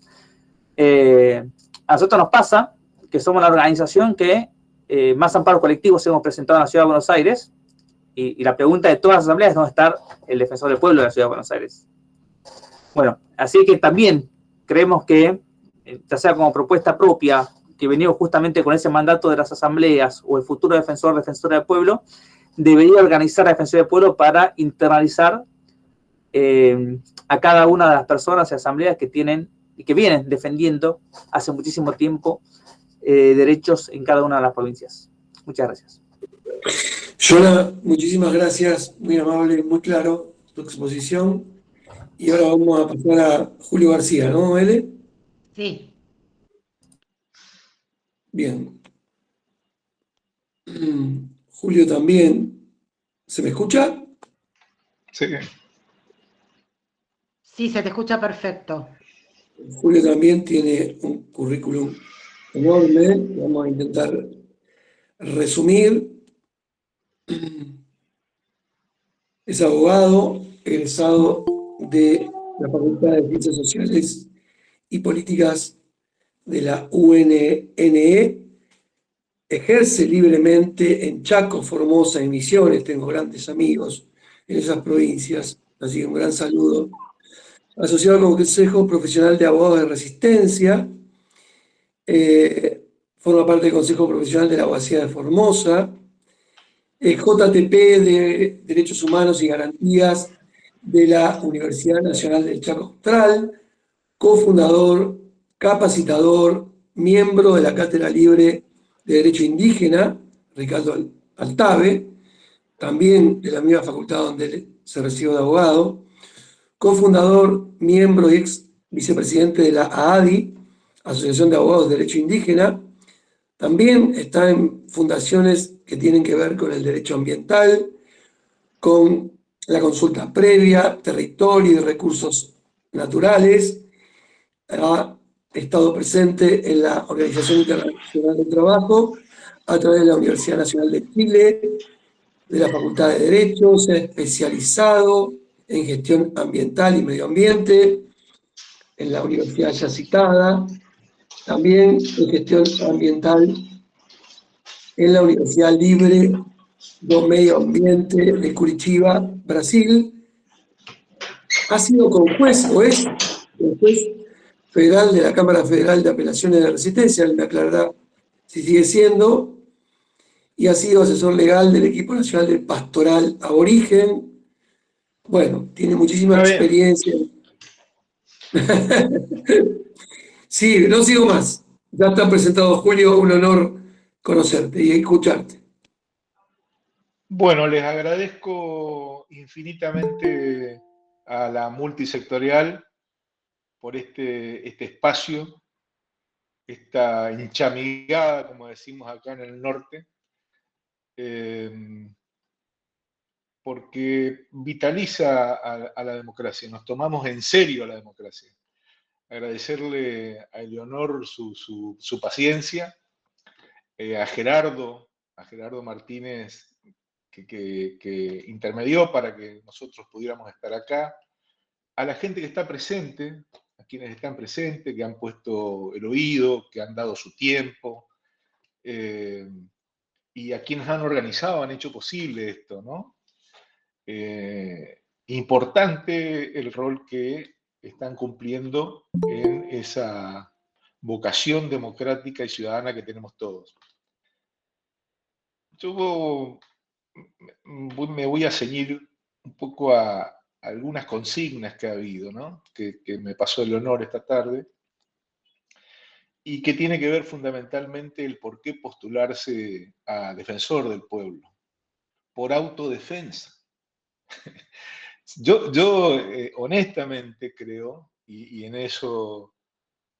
A nosotros nos pasa que somos la organización que más amparos colectivos hemos presentado en la Ciudad de Buenos Aires, y la pregunta de todas las asambleas es dónde está el defensor del pueblo de la Ciudad de Buenos Aires. Bueno, así que también creemos que, ya sea como propuesta propia, que venimos justamente con ese mandato de las asambleas, o el futuro defensora del pueblo, debería organizar la Defensoría del Pueblo para internalizar a cada una de las personas y asambleas que tienen y que vienen defendiendo hace muchísimo tiempo derechos en cada una de las provincias. Muchas gracias. Yona, muchísimas gracias, muy amable, muy claro tu exposición. Y ahora vamos a pasar a Julio García, ¿no, Ele? Sí. Bien. Julio también. ¿Se me escucha? Sí. Sí, se te escucha perfecto. Julio también tiene un currículum enorme. Vamos a intentar resumir. Es abogado, egresado de la Facultad de Ciencias Sociales y Políticas de la UNNE. Ejerce libremente en Chaco, Formosa y Misiones. Tengo grandes amigos en esas provincias, así que un gran saludo. Asociado al Consejo Profesional de Abogados de Resistencia. Forma parte del Consejo Profesional de la Abogacía de Formosa. JTP de Derechos Humanos y Garantías de la Universidad Nacional del Chaco Austral, cofundador, capacitador, miembro de la Cátedra Libre de Derecho Indígena, Ricardo Altave, también de la misma facultad donde él se recibió de abogado, cofundador, miembro y ex vicepresidente de la AADI, Asociación de Abogados de Derecho Indígena. También está en fundaciones que tienen que ver con el derecho ambiental, con la consulta previa, territorio y recursos naturales, ha estado presente en la Organización Internacional del Trabajo a través de la Universidad Nacional de Chile, de la Facultad de Derecho, se ha especializado en gestión ambiental y medio ambiente en la universidad ya citada, también en gestión ambiental en la Universidad Libre do Medio Ambiente de Curitiba, Brasil. Ha sido conjuez, o es juez federal de la Cámara Federal de Apelaciones de Resistencia, él me aclarará si sigue siendo, y ha sido asesor legal del equipo nacional del Pastoral Aborigen. Bueno, tiene muchísima experiencia. Sí, no sigo más. Ya está presentado, Julio, un honor conocerte y escucharte. Bueno, les agradezco infinitamente a la multisectorial por este espacio, esta enchamigada, como decimos acá en el norte, porque vitaliza a la democracia, nos tomamos en serio a la democracia. Agradecerle a Eleonor su paciencia, a Gerardo Martínez, que intermedió para que nosotros pudiéramos estar acá, a la gente que está presente, a quienes están presentes, que han puesto el oído, que han dado su tiempo, y a quienes han organizado, han hecho posible esto, ¿no? Importante el rol que están cumpliendo en esa vocación democrática y ciudadana que tenemos todos. Yo me voy a ceñir un poco a algunas consignas que ha habido, ¿no? que me pasó el honor esta tarde, y que tiene que ver fundamentalmente el por qué postularse a defensor del pueblo, por autodefensa. Yo honestamente creo, y en eso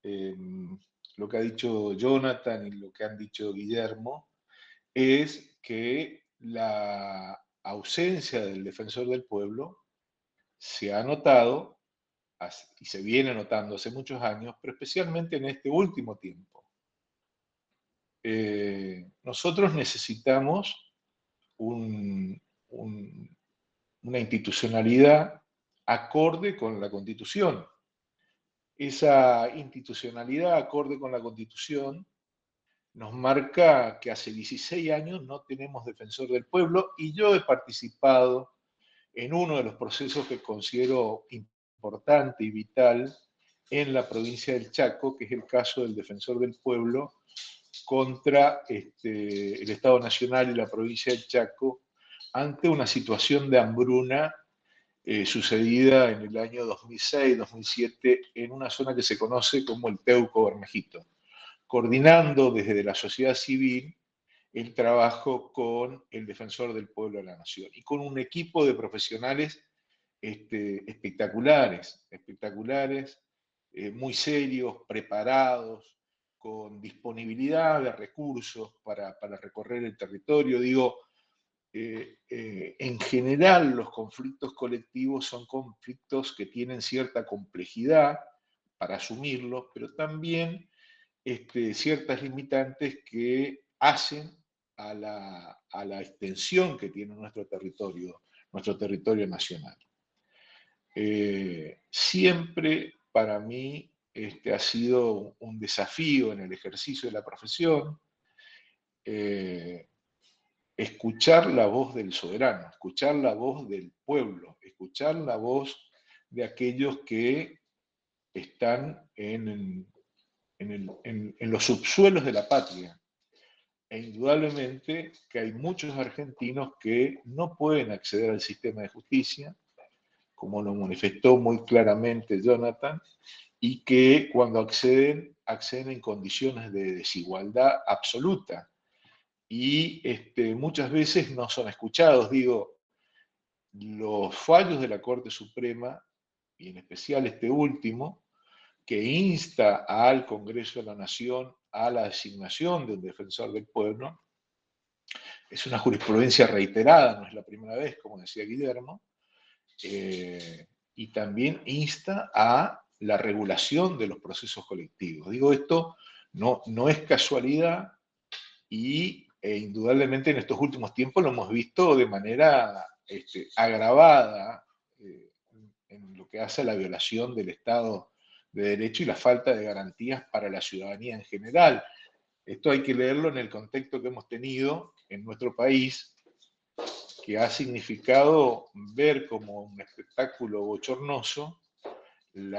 lo que ha dicho Jonathan y lo que han dicho Guillermo, es que la ausencia del defensor del pueblo se ha notado y se viene notando hace muchos años, pero especialmente en este último tiempo. Nosotros necesitamos una institucionalidad acorde con la Constitución. Esa institucionalidad acorde con la Constitución nos marca que hace 16 años no tenemos defensor del pueblo, y yo he participado en uno de los procesos que considero importante y vital en la provincia del Chaco, que es el caso del defensor del pueblo contra el Estado Nacional y la provincia del Chaco ante una situación de hambruna sucedida en el año 2006-2007 en una zona que se conoce como el Teuco Bermejito, coordinando desde la sociedad civil el trabajo con el defensor del pueblo de la nación y con un equipo de profesionales espectaculares, muy serios, preparados, con disponibilidad de recursos para recorrer el territorio. Digo, en general los conflictos colectivos son conflictos que tienen cierta complejidad para asumirlos, pero también ciertas limitantes que hacen a la extensión que tiene nuestro territorio nacional. Siempre para mí ha sido un desafío en el ejercicio de la profesión escuchar la voz del soberano, escuchar la voz del pueblo, escuchar la voz de aquellos que están en los subsuelos de la patria. E indudablemente que hay muchos argentinos que no pueden acceder al sistema de justicia, como lo manifestó muy claramente Jonathan, y que cuando acceden en condiciones de desigualdad absoluta. Y muchas veces no son escuchados. Digo, los fallos de la Corte Suprema, y en especial este último, que insta al Congreso de la Nación a la designación de un defensor del pueblo, es una jurisprudencia reiterada, no es la primera vez, como decía Guillermo, y también insta a la regulación de los procesos colectivos. Digo, esto no es casualidad y indudablemente en estos últimos tiempos lo hemos visto de manera agravada en lo que hace a la violación del Estado de Derecho y la falta de garantías para la ciudadanía en general. Esto hay que leerlo en el contexto que hemos tenido en nuestro país, que ha significado ver como un espectáculo bochornoso el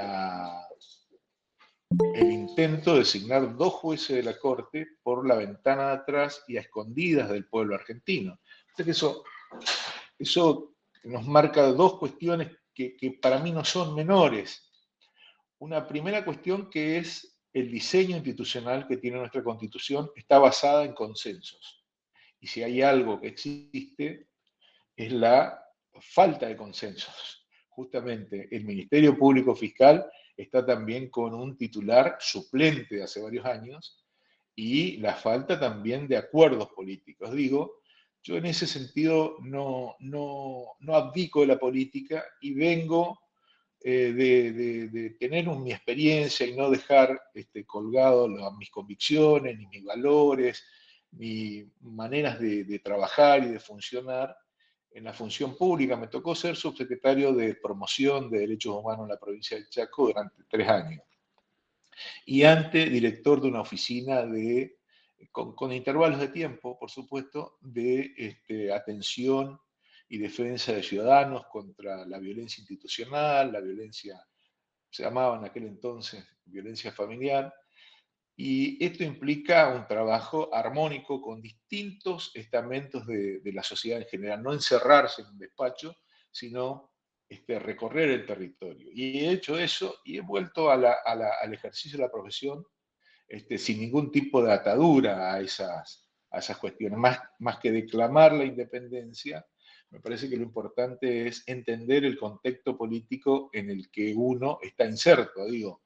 intento de designar 2 jueces de la Corte por la ventana de atrás y a escondidas del pueblo argentino. Entonces eso nos marca 2 cuestiones que para mí no son menores. Una primera cuestión, que es el diseño institucional que tiene nuestra Constitución, está basada en consensos. Y si hay algo que existe, es la falta de consensos. Justamente el Ministerio Público Fiscal está también con un titular suplente de hace varios años y la falta también de acuerdos políticos. Digo, yo en ese sentido no abdico de la política y vengo de tener mi experiencia y no dejar colgado mis convicciones, ni mis valores, ni maneras de trabajar y de funcionar en la función pública. Me tocó ser subsecretario de promoción de derechos humanos en la provincia del Chaco durante 3 años. Y antes director de una oficina con intervalos de tiempo, por supuesto, de atención y defensa de ciudadanos contra la violencia institucional, la violencia, se llamaba en aquel entonces violencia familiar, y esto implica un trabajo armónico con distintos estamentos de la sociedad en general, no encerrarse en un despacho, sino recorrer el territorio. Y he hecho eso y he vuelto al ejercicio de la profesión sin ningún tipo de atadura a esas cuestiones, más que declamar la independencia. Me parece que lo importante es entender el contexto político en el que uno está inserto. Digo,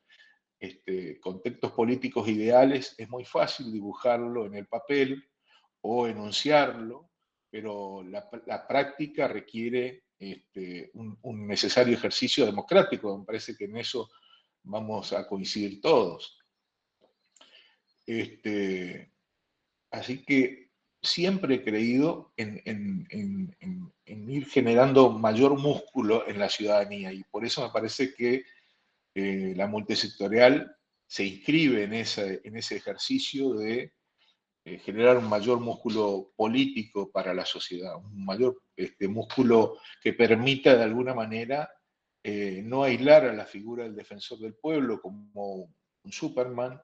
contextos políticos ideales es muy fácil dibujarlo en el papel o enunciarlo, pero la práctica requiere un necesario ejercicio democrático. Me parece que en eso vamos a coincidir todos. Así que siempre he creído en ir generando mayor músculo en la ciudadanía, y por eso me parece que la multisectorial se inscribe en ese ejercicio de generar un mayor músculo político para la sociedad, un mayor músculo que permita de alguna manera no aislar a la figura del defensor del pueblo como un Superman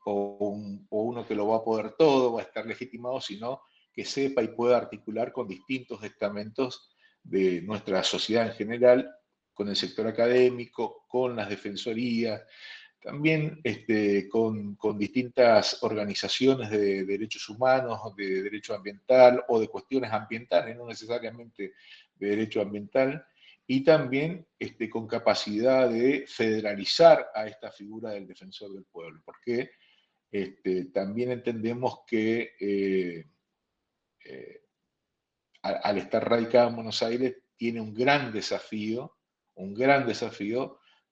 o uno que lo va a poder todo, va a estar legitimado, sino que sepa y pueda articular con distintos estamentos de nuestra sociedad en general, con el sector académico, con las defensorías, también con distintas organizaciones de derechos humanos, de derecho ambiental o de cuestiones ambientales, no necesariamente de derecho ambiental, y también con capacidad de federalizar a esta figura del defensor del pueblo, porque también entendemos que al estar radicado en Buenos Aires tiene un gran desafío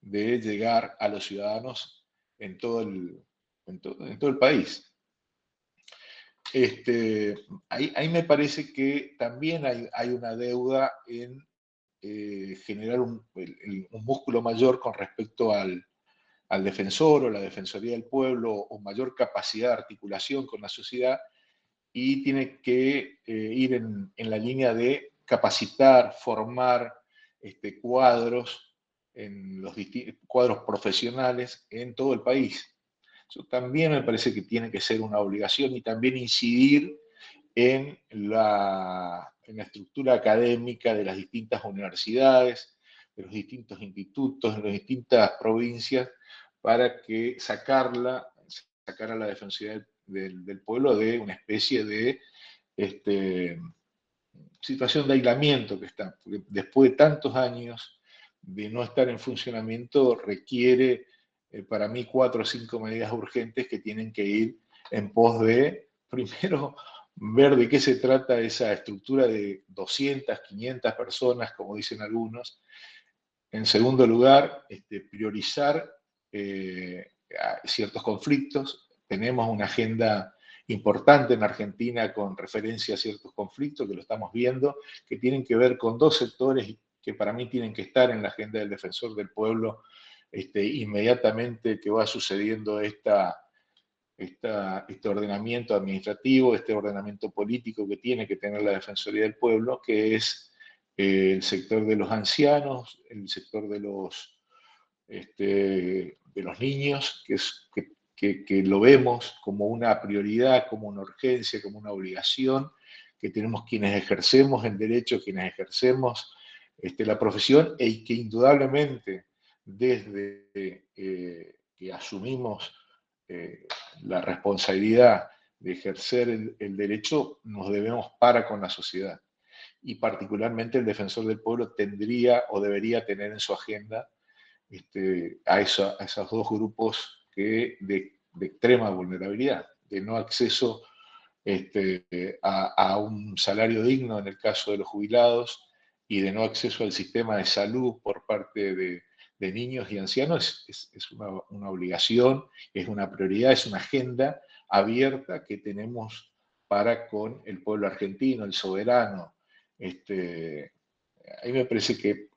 de llegar a los ciudadanos en todo el país. Ahí me parece que también hay una deuda en generar un músculo mayor con respecto al defensor o la defensoría del pueblo, o mayor capacidad de articulación con la sociedad, y tiene que ir en la línea de capacitar, formar cuadros, cuadros profesionales en todo el país. Eso también me parece que tiene que ser una obligación, y también incidir en la estructura académica de las distintas universidades, de los distintos institutos, de las distintas provincias, para que sacar a la defensoría del pueblo de una especie de situación de aislamiento que está, porque después de tantos años de no estar en funcionamiento requiere para mí 4 o 5 medidas urgentes que tienen que ir en pos de, primero, ver de qué se trata esa estructura de 200, 500 personas, como dicen algunos, En segundo lugar, priorizar ciertos conflictos. Tenemos una agenda importante en Argentina con referencia a ciertos conflictos que lo estamos viendo, que tienen que ver con dos sectores que para mí tienen que estar en la agenda del defensor del pueblo inmediatamente que va sucediendo este ordenamiento administrativo, este ordenamiento político que tiene que tener la Defensoría del Pueblo, que es el sector de los ancianos, el sector de los niños, que lo vemos como una prioridad, como una urgencia, como una obligación, que tenemos quienes ejercemos el derecho, quienes ejercemos la profesión, y que indudablemente desde que asumimos la responsabilidad de ejercer el derecho, nos debemos para con la sociedad. Y particularmente el defensor del pueblo tendría o debería tener en su agenda a esos dos grupos de extrema vulnerabilidad, de no acceso a un salario digno en el caso de los jubilados y de no acceso al sistema de salud por parte de niños y ancianos. Es una obligación, es una prioridad, es una agenda abierta que tenemos para con el pueblo argentino, el soberano. Ahí me parece que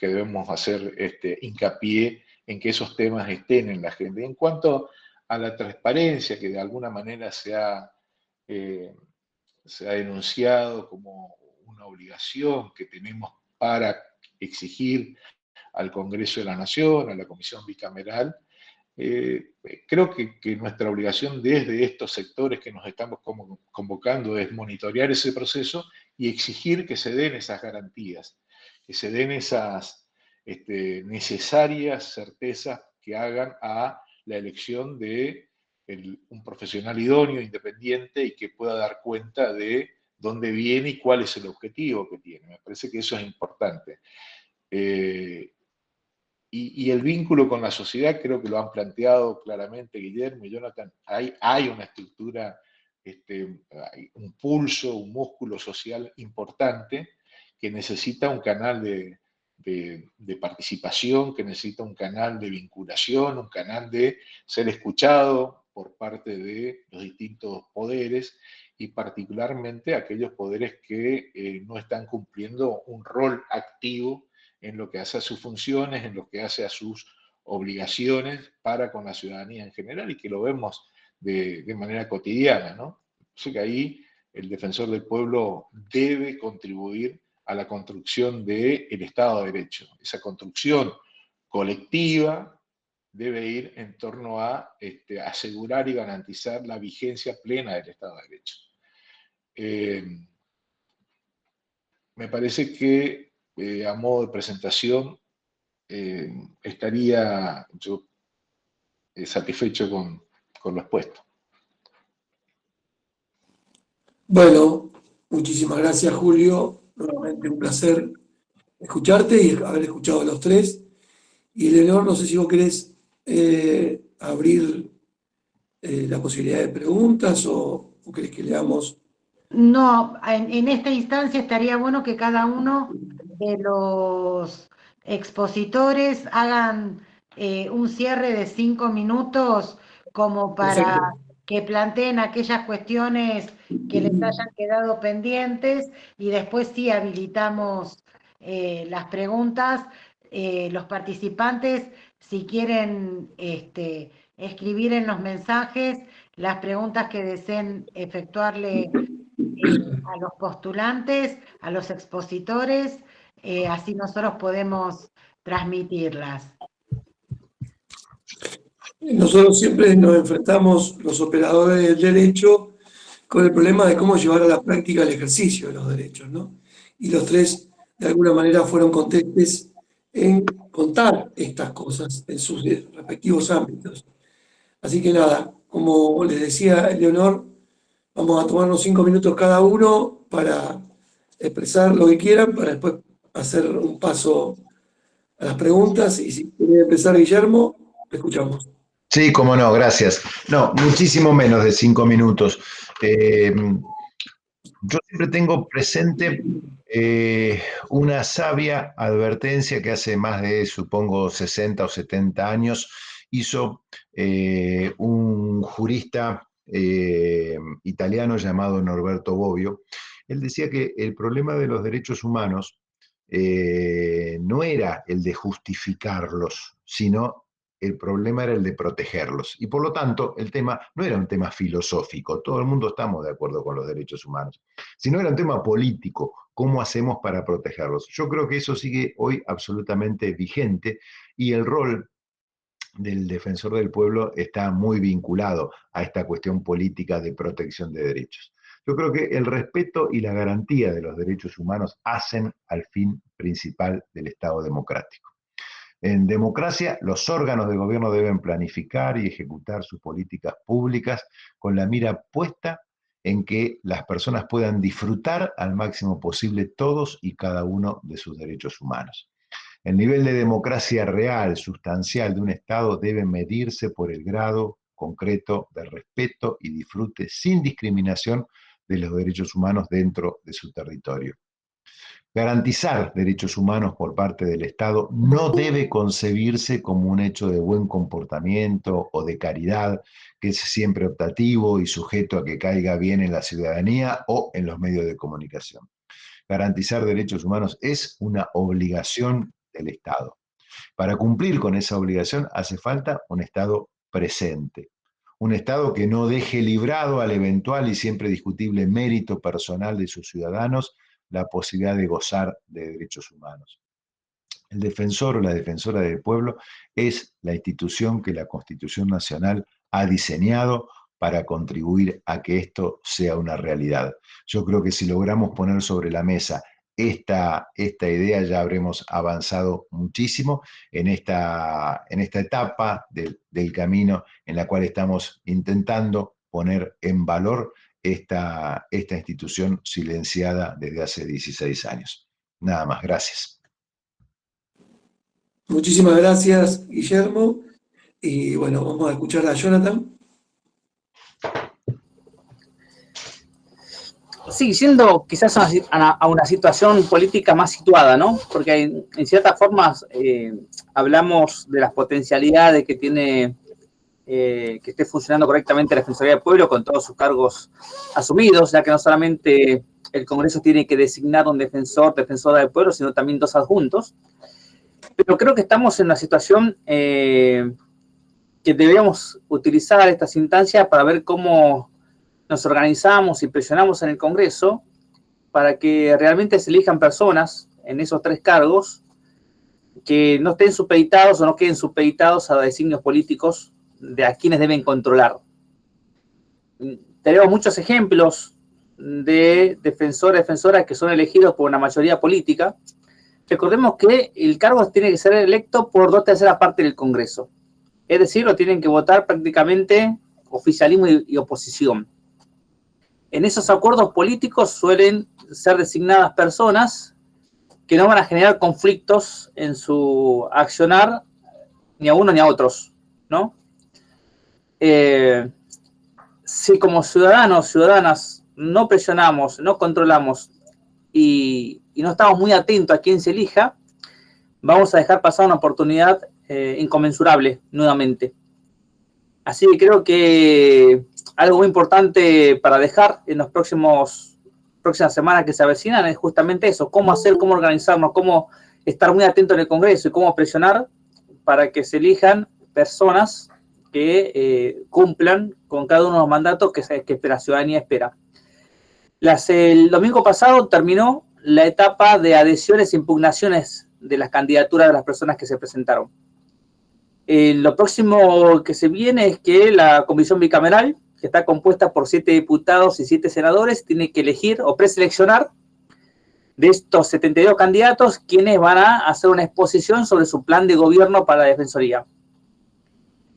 debemos hacer hincapié en que esos temas estén en la agenda. Y en cuanto a la transparencia, que de alguna manera se ha denunciado como una obligación que tenemos para exigir al Congreso de la Nación, a la Comisión Bicameral, creo que nuestra obligación desde estos sectores que nos estamos convocando es monitorear ese proceso y exigir que se den esas garantías, que se den esas necesarias certezas que hagan a la elección de un profesional idóneo, independiente y que pueda dar cuenta de dónde viene y cuál es el objetivo que tiene. Me parece que eso es importante. Y el vínculo con la sociedad, creo que lo han planteado claramente Guillermo y Jonathan. Hay una estructura, hay un pulso, un músculo social importante que necesita un canal de participación, que necesita un canal de vinculación, un canal de ser escuchado por parte de los distintos poderes y particularmente aquellos poderes que no están cumpliendo un rol activo en lo que hace a sus funciones, en lo que hace a sus obligaciones para con la ciudadanía en general y que lo vemos de manera cotidiana, ¿no? Así que ahí el defensor del pueblo debe contribuir a la construcción del Estado de Derecho. Esa construcción colectiva debe ir en torno a asegurar y garantizar la vigencia plena del Estado de Derecho. Me parece que a modo de presentación estaría yo satisfecho con lo expuesto. Bueno, muchísimas gracias, Julio. Nuevamente un placer escucharte y haber escuchado a los tres. Y Leonor, no sé si vos querés abrir la posibilidad de preguntas o querés que leamos. No, en esta instancia estaría bueno que cada uno de los expositores hagan un cierre de 5 minutos como para Perfecto. que planteen aquellas cuestiones que les hayan quedado pendientes y después sí habilitamos las preguntas. Los participantes, si quieren escribir en los mensajes las preguntas que deseen efectuarle a los postulantes, a los expositores, así nosotros podemos transmitirlas. Nosotros siempre nos enfrentamos, los operadores del derecho, con el problema de cómo llevar a la práctica el ejercicio de los derechos, ¿no? Y los tres, de alguna manera, fueron contestes en contar estas cosas en sus respectivos ámbitos. Así que nada, como les decía Leonor, vamos a tomarnos 5 minutos cada uno para expresar lo que quieran, para después hacer un paso a las preguntas. Y si quiere empezar Guillermo, te escuchamos. Sí, cómo no, gracias. No, muchísimo menos de 5 minutos. Yo siempre tengo presente una sabia advertencia que hace más de, supongo, 60 o 70 años hizo un jurista italiano llamado Norberto Bobbio. Él decía que el problema de los derechos humanos no era el de justificarlos, sino el problema era el de protegerlos. Y por lo tanto, el tema no era un tema filosófico, todo el mundo estamos de acuerdo con los derechos humanos, sino era un tema político, ¿cómo hacemos para protegerlos? Yo creo que eso sigue hoy absolutamente vigente y el rol del defensor del pueblo está muy vinculado a esta cuestión política de protección de derechos. Yo creo que el respeto y la garantía de los derechos humanos hacen al fin principal del Estado democrático. En democracia, los órganos de gobierno deben planificar y ejecutar sus políticas públicas con la mira puesta en que las personas puedan disfrutar al máximo posible todos y cada uno de sus derechos humanos. El nivel de democracia real, sustancial de un Estado debe medirse por el grado concreto de respeto y disfrute sin discriminación de los derechos humanos dentro de su territorio. Garantizar derechos humanos por parte del Estado no debe concebirse como un hecho de buen comportamiento o de caridad, que es siempre optativo y sujeto a que caiga bien en la ciudadanía o en los medios de comunicación. Garantizar derechos humanos es una obligación del Estado. Para cumplir con esa obligación hace falta un Estado presente. Un Estado que no deje librado al eventual y siempre discutible mérito personal de sus ciudadanos la posibilidad de gozar de derechos humanos. El defensor o la defensora del pueblo es la institución que la Constitución Nacional ha diseñado para contribuir a que esto sea una realidad. Yo creo que si logramos poner sobre la mesa esta idea, ya habremos avanzado muchísimo en esta etapa del camino en la cual estamos intentando poner en valor esta institución silenciada desde hace 16 años. Nada más, gracias. Muchísimas gracias, Guillermo. Y bueno, vamos a escuchar a Jonathan. Sí, siendo quizás a una situación política más situada, ¿no? Porque en ciertas formas hablamos de las potencialidades que tiene que esté funcionando correctamente la Defensoría del Pueblo con todos sus cargos asumidos, ya que no solamente el Congreso tiene que designar un defensora del pueblo, sino también 2 adjuntos. Pero creo que estamos en una situación que debemos utilizar estas instancias para ver cómo nos organizamos y presionamos en el Congreso para que realmente se elijan personas en esos 3 cargos que no estén supeditados o no queden supeditados a designios políticos de a quienes deben controlar. Tenemos muchos ejemplos de defensoras que son elegidos por una mayoría política. Recordemos que el cargo tiene que ser electo por 2/3 partes del Congreso. Es decir, lo tienen que votar prácticamente oficialismo y oposición. En esos acuerdos políticos suelen ser designadas personas que no van a generar conflictos en su accionar ni a uno ni a otros, ¿no? Si como ciudadanas no presionamos, no controlamos y no estamos muy atentos a quién se elija, vamos a dejar pasar una oportunidad inconmensurable nuevamente. Así que creo que algo muy importante para dejar en las próximas semanas que se avecinan es justamente eso, cómo organizarnos, cómo estar muy atentos en el Congreso y cómo presionar para que se elijan personas que cumplan con cada uno de los mandatos que la ciudadanía espera. El domingo pasado terminó la etapa de adhesiones e impugnaciones de las candidaturas de las personas que se presentaron. Lo próximo que se viene es que la comisión bicameral, que está compuesta por 7 diputados y 7 senadores, tiene que elegir o preseleccionar de estos 72 candidatos quienes van a hacer una exposición sobre su plan de gobierno para la Defensoría.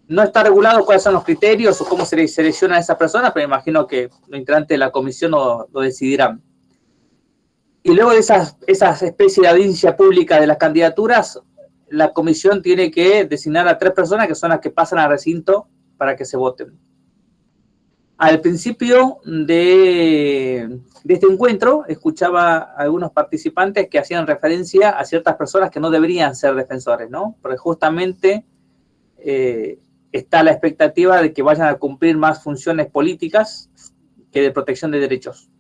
No está regulado cuáles son los criterios o cómo se seleccionan a esas personas, pero me imagino que los integrantes de la comisión lo decidirán. Y luego de esas especies de audiencia pública de las candidaturas, la comisión tiene que designar a 3 personas que son las que pasan al recinto para que se voten. Al principio de de este encuentro escuchaba a algunos participantes que hacían referencia a ciertas personas que no deberían ser defensores, ¿no? Porque justamente está la expectativa de que vayan a cumplir más funciones políticas que de protección de derechos.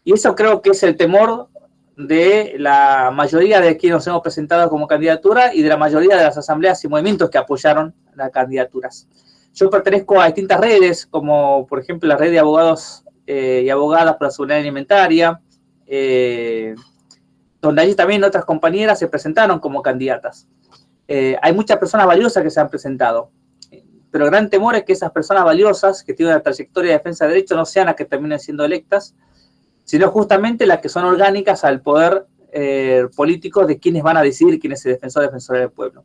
Y eso creo que es el temor de la mayoría de quienes nos hemos presentado como candidatura y de la mayoría de las asambleas y movimientos que apoyaron las candidaturas. Yo pertenezco a distintas redes, como por ejemplo la red de abogados y abogadas por la seguridad alimentaria, donde allí también otras compañeras se presentaron como candidatas. Hay muchas personas valiosas que se han presentado, pero el gran temor es que esas personas valiosas que tienen una trayectoria de defensa de derechos no sean las que terminen siendo electas, sino justamente las que son orgánicas al poder político de quienes van a decidir quién es el defensor o defensora del pueblo.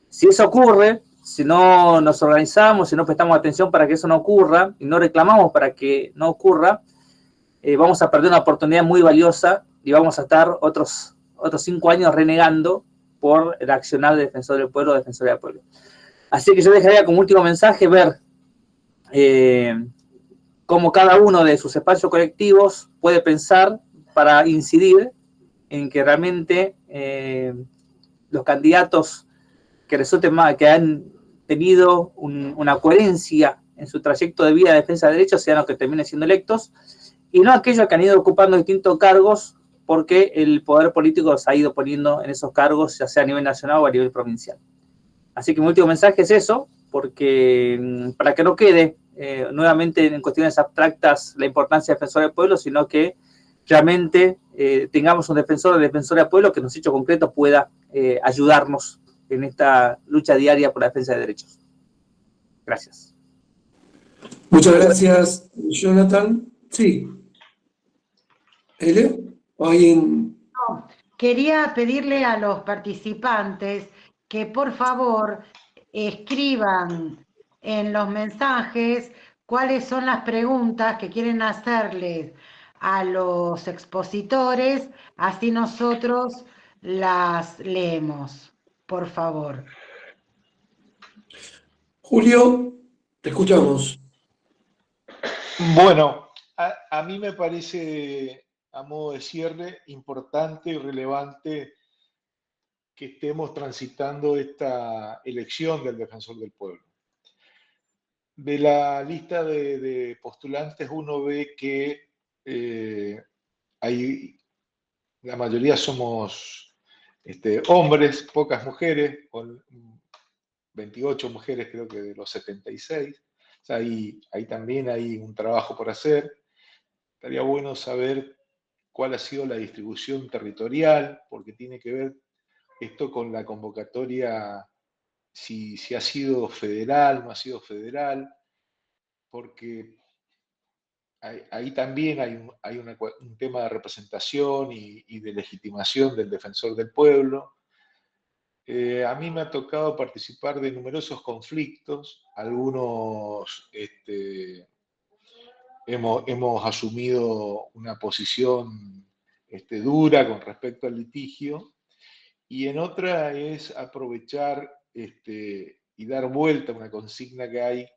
Si eso ocurre, si no nos organizamos, si no prestamos atención para que eso no ocurra y no reclamamos para que no ocurra, vamos a perder una oportunidad muy valiosa y vamos a estar otros 5 años renegando por el accionar de defensor del pueblo o defensora del pueblo. Así que yo dejaría como último mensaje ver cómo cada uno de sus espacios colectivos puede pensar para incidir en que realmente los candidatos que resulten más, que han tenido una coherencia en su trayecto de vida de defensa de derechos sean los que terminen siendo electos, y no aquellos que han ido ocupando distintos cargos porque el poder político los ha ido poniendo en esos cargos, ya sea a nivel nacional o a nivel provincial. Así que mi último mensaje es eso, porque para que no quede nuevamente en cuestiones abstractas la importancia de defensor del pueblo, sino que realmente tengamos un defensor o defensora del pueblo que en los hechos concretos pueda ayudarnos en esta lucha diaria por la defensa de derechos. Gracias. Muchas gracias, Jonathan. Sí. ¿Ele? ¿O alguien? No, quería pedirle a los participantes que por favor escriban en los mensajes cuáles son las preguntas que quieren hacerles a los expositores, así nosotros las leemos, por favor. Julio, te escuchamos. Bueno, a mí me parece, a modo de cierre, importante y relevante que estemos transitando esta elección del defensor del pueblo. De la lista de postulantes uno ve que la mayoría somos hombres, pocas mujeres, con 28 mujeres creo que de los 76. O sea, ahí también hay un trabajo por hacer. Estaría bueno saber cuál ha sido la distribución territorial, porque tiene que ver esto con la convocatoria, si ha sido federal, no ha sido federal, porque ahí también hay un tema de representación y de legitimación del defensor del pueblo. A mí me ha tocado participar de numerosos conflictos, algunos hemos asumido una posición dura con respecto al litigio, y en otra es aprovechar y dar vuelta a una consigna que hay,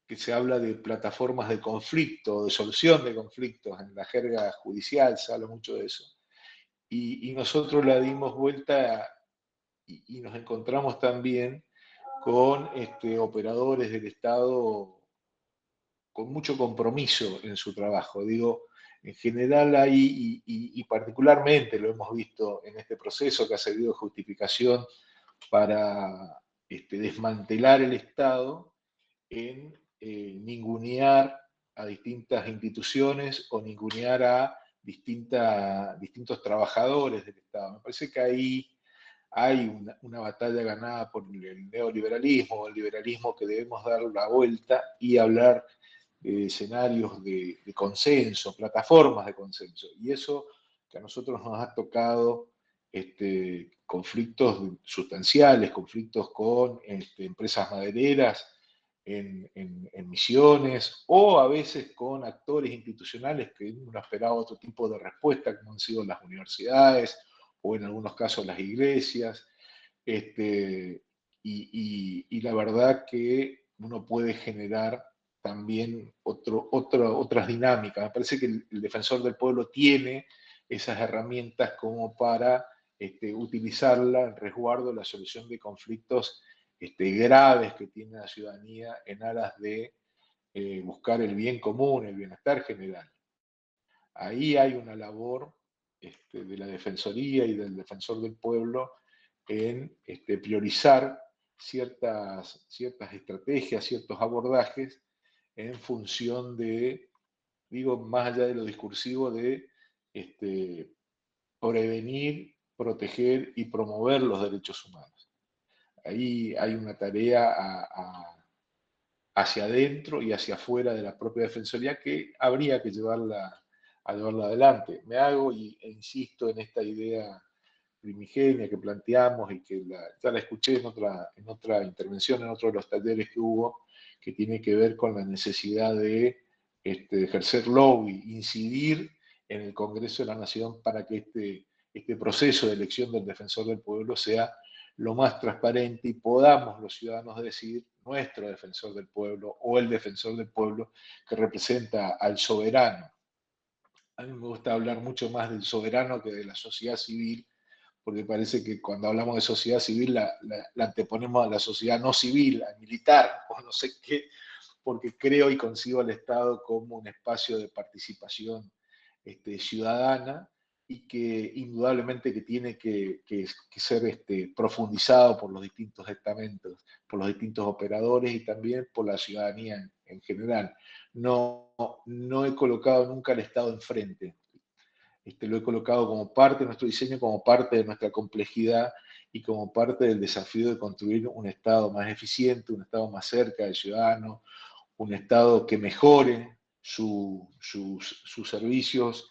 que se habla de plataformas de conflicto, de solución de conflictos, en la jerga judicial se habla mucho de eso. Y nosotros la dimos vuelta y nos encontramos también con operadores del Estado con mucho compromiso en su trabajo. Digo, en general hay, y particularmente lo hemos visto en este proceso que ha servido de justificación para desmantelar el Estado, en ningunear a distintas instituciones o ningunear a distintos trabajadores del Estado. Me parece que ahí hay una batalla ganada por el neoliberalismo, el liberalismo, que debemos dar la vuelta y hablar de escenarios de consenso, plataformas de consenso. Y eso que a nosotros nos ha tocado conflictos sustanciales, conflictos con empresas madereras en Misiones, o a veces con actores institucionales que uno esperaba otro tipo de respuesta, como han sido las universidades, o en algunos casos las iglesias, y la verdad que uno puede generar también otras dinámicas. Me parece que el defensor del pueblo tiene esas herramientas como para utilizarla en resguardo de la solución de conflictos graves que tiene la ciudadanía en aras de buscar el bien común, el bienestar general. Ahí hay una labor de la Defensoría y del Defensor del Pueblo en priorizar ciertas estrategias, ciertos abordajes en función de, digo, más allá de lo discursivo, de prevenir, proteger y promover los derechos humanos. Ahí hay una tarea hacia adentro y hacia afuera de la propia Defensoría que habría que llevarla adelante. Me hago e insisto en esta idea primigenia que planteamos y que ya la escuché en otra intervención, en otro de los talleres que hubo, que tiene que ver con la necesidad de ejercer lobby, incidir en el Congreso de la Nación para que este proceso de elección del defensor del pueblo sea lo más transparente y podamos los ciudadanos decidir nuestro defensor del pueblo o el defensor del pueblo que representa al soberano. A mí me gusta hablar mucho más del soberano que de la sociedad civil, porque parece que cuando hablamos de sociedad civil la anteponemos a la sociedad no civil, a militar, o no sé qué, porque creo y concibo al Estado como un espacio de participación ciudadana y que indudablemente que tiene que ser profundizado por los distintos estamentos, por los distintos operadores y también por la ciudadanía en general. No he colocado nunca al Estado enfrente. Lo he colocado como parte de nuestro diseño, como parte de nuestra complejidad y como parte del desafío de construir un Estado más eficiente, un Estado más cerca del ciudadano, un Estado que mejore sus servicios,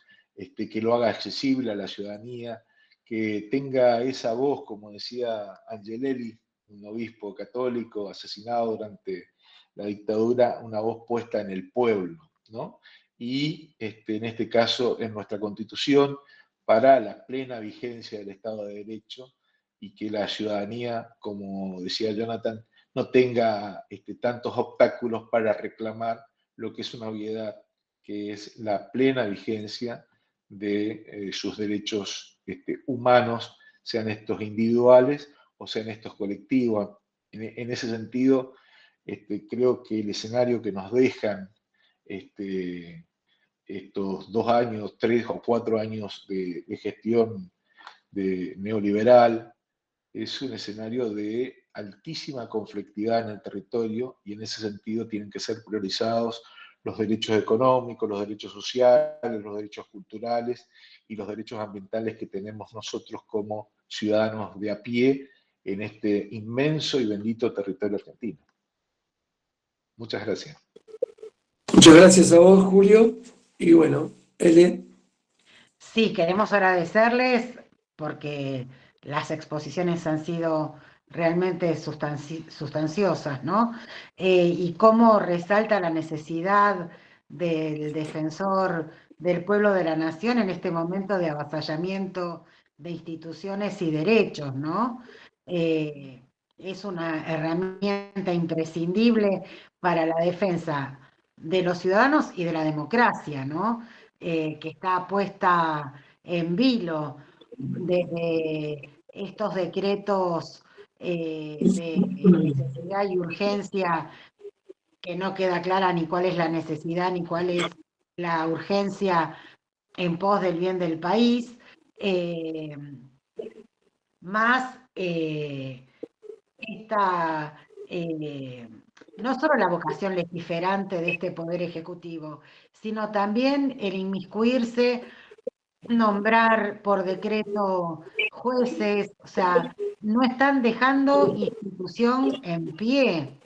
que lo haga accesible a la ciudadanía, que tenga esa voz, como decía Angelelli, un obispo católico asesinado durante la dictadura, una voz puesta en el pueblo, ¿no? Y en este caso en nuestra Constitución, para la plena vigencia del Estado de Derecho y que la ciudadanía, como decía Jonathan, no tenga tantos obstáculos para reclamar lo que es una obviedad, que es la plena vigencia de sus derechos humanos, sean estos individuales o sean estos colectivos. En ese sentido, creo que el escenario que nos dejan estos 2 años, 3 o 4 años de gestión neoliberal, es un escenario de altísima conflictividad en el territorio y en ese sentido tienen que ser priorizados los derechos económicos, los derechos sociales, los derechos culturales y los derechos ambientales que tenemos nosotros como ciudadanos de a pie en este inmenso y bendito territorio argentino. Muchas gracias. Muchas gracias a vos, Julio. Y bueno, Ele. Sí, queremos agradecerles porque las exposiciones han sido realmente sustanciosas, ¿no? Y cómo resalta la necesidad del defensor del pueblo de la nación en este momento de avasallamiento de instituciones y derechos, ¿no? Es una herramienta imprescindible para la defensa de los ciudadanos y de la democracia, ¿no? Que está puesta en vilo desde estos decretos de necesidad y urgencia, que no queda clara ni cuál es la necesidad ni cuál es la urgencia en pos del bien del país, más esta, no solo la vocación legiferante de este Poder Ejecutivo, sino también el inmiscuirse, nombrar por decreto jueces, o sea, no están dejando institución en pie.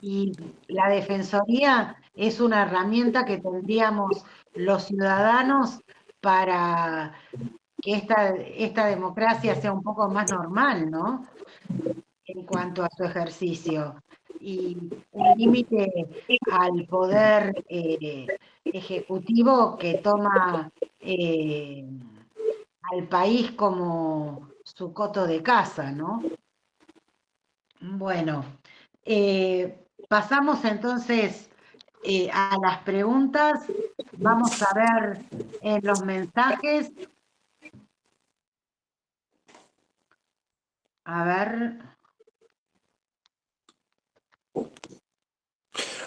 Y la Defensoría es una herramienta que tendríamos los ciudadanos para que esta democracia sea un poco más normal, ¿no? En cuanto a su ejercicio. Y un límite al poder ejecutivo que toma al país como su coto de casa, ¿no? Bueno, Pasamos entonces a las preguntas. Vamos a ver en los mensajes. A ver.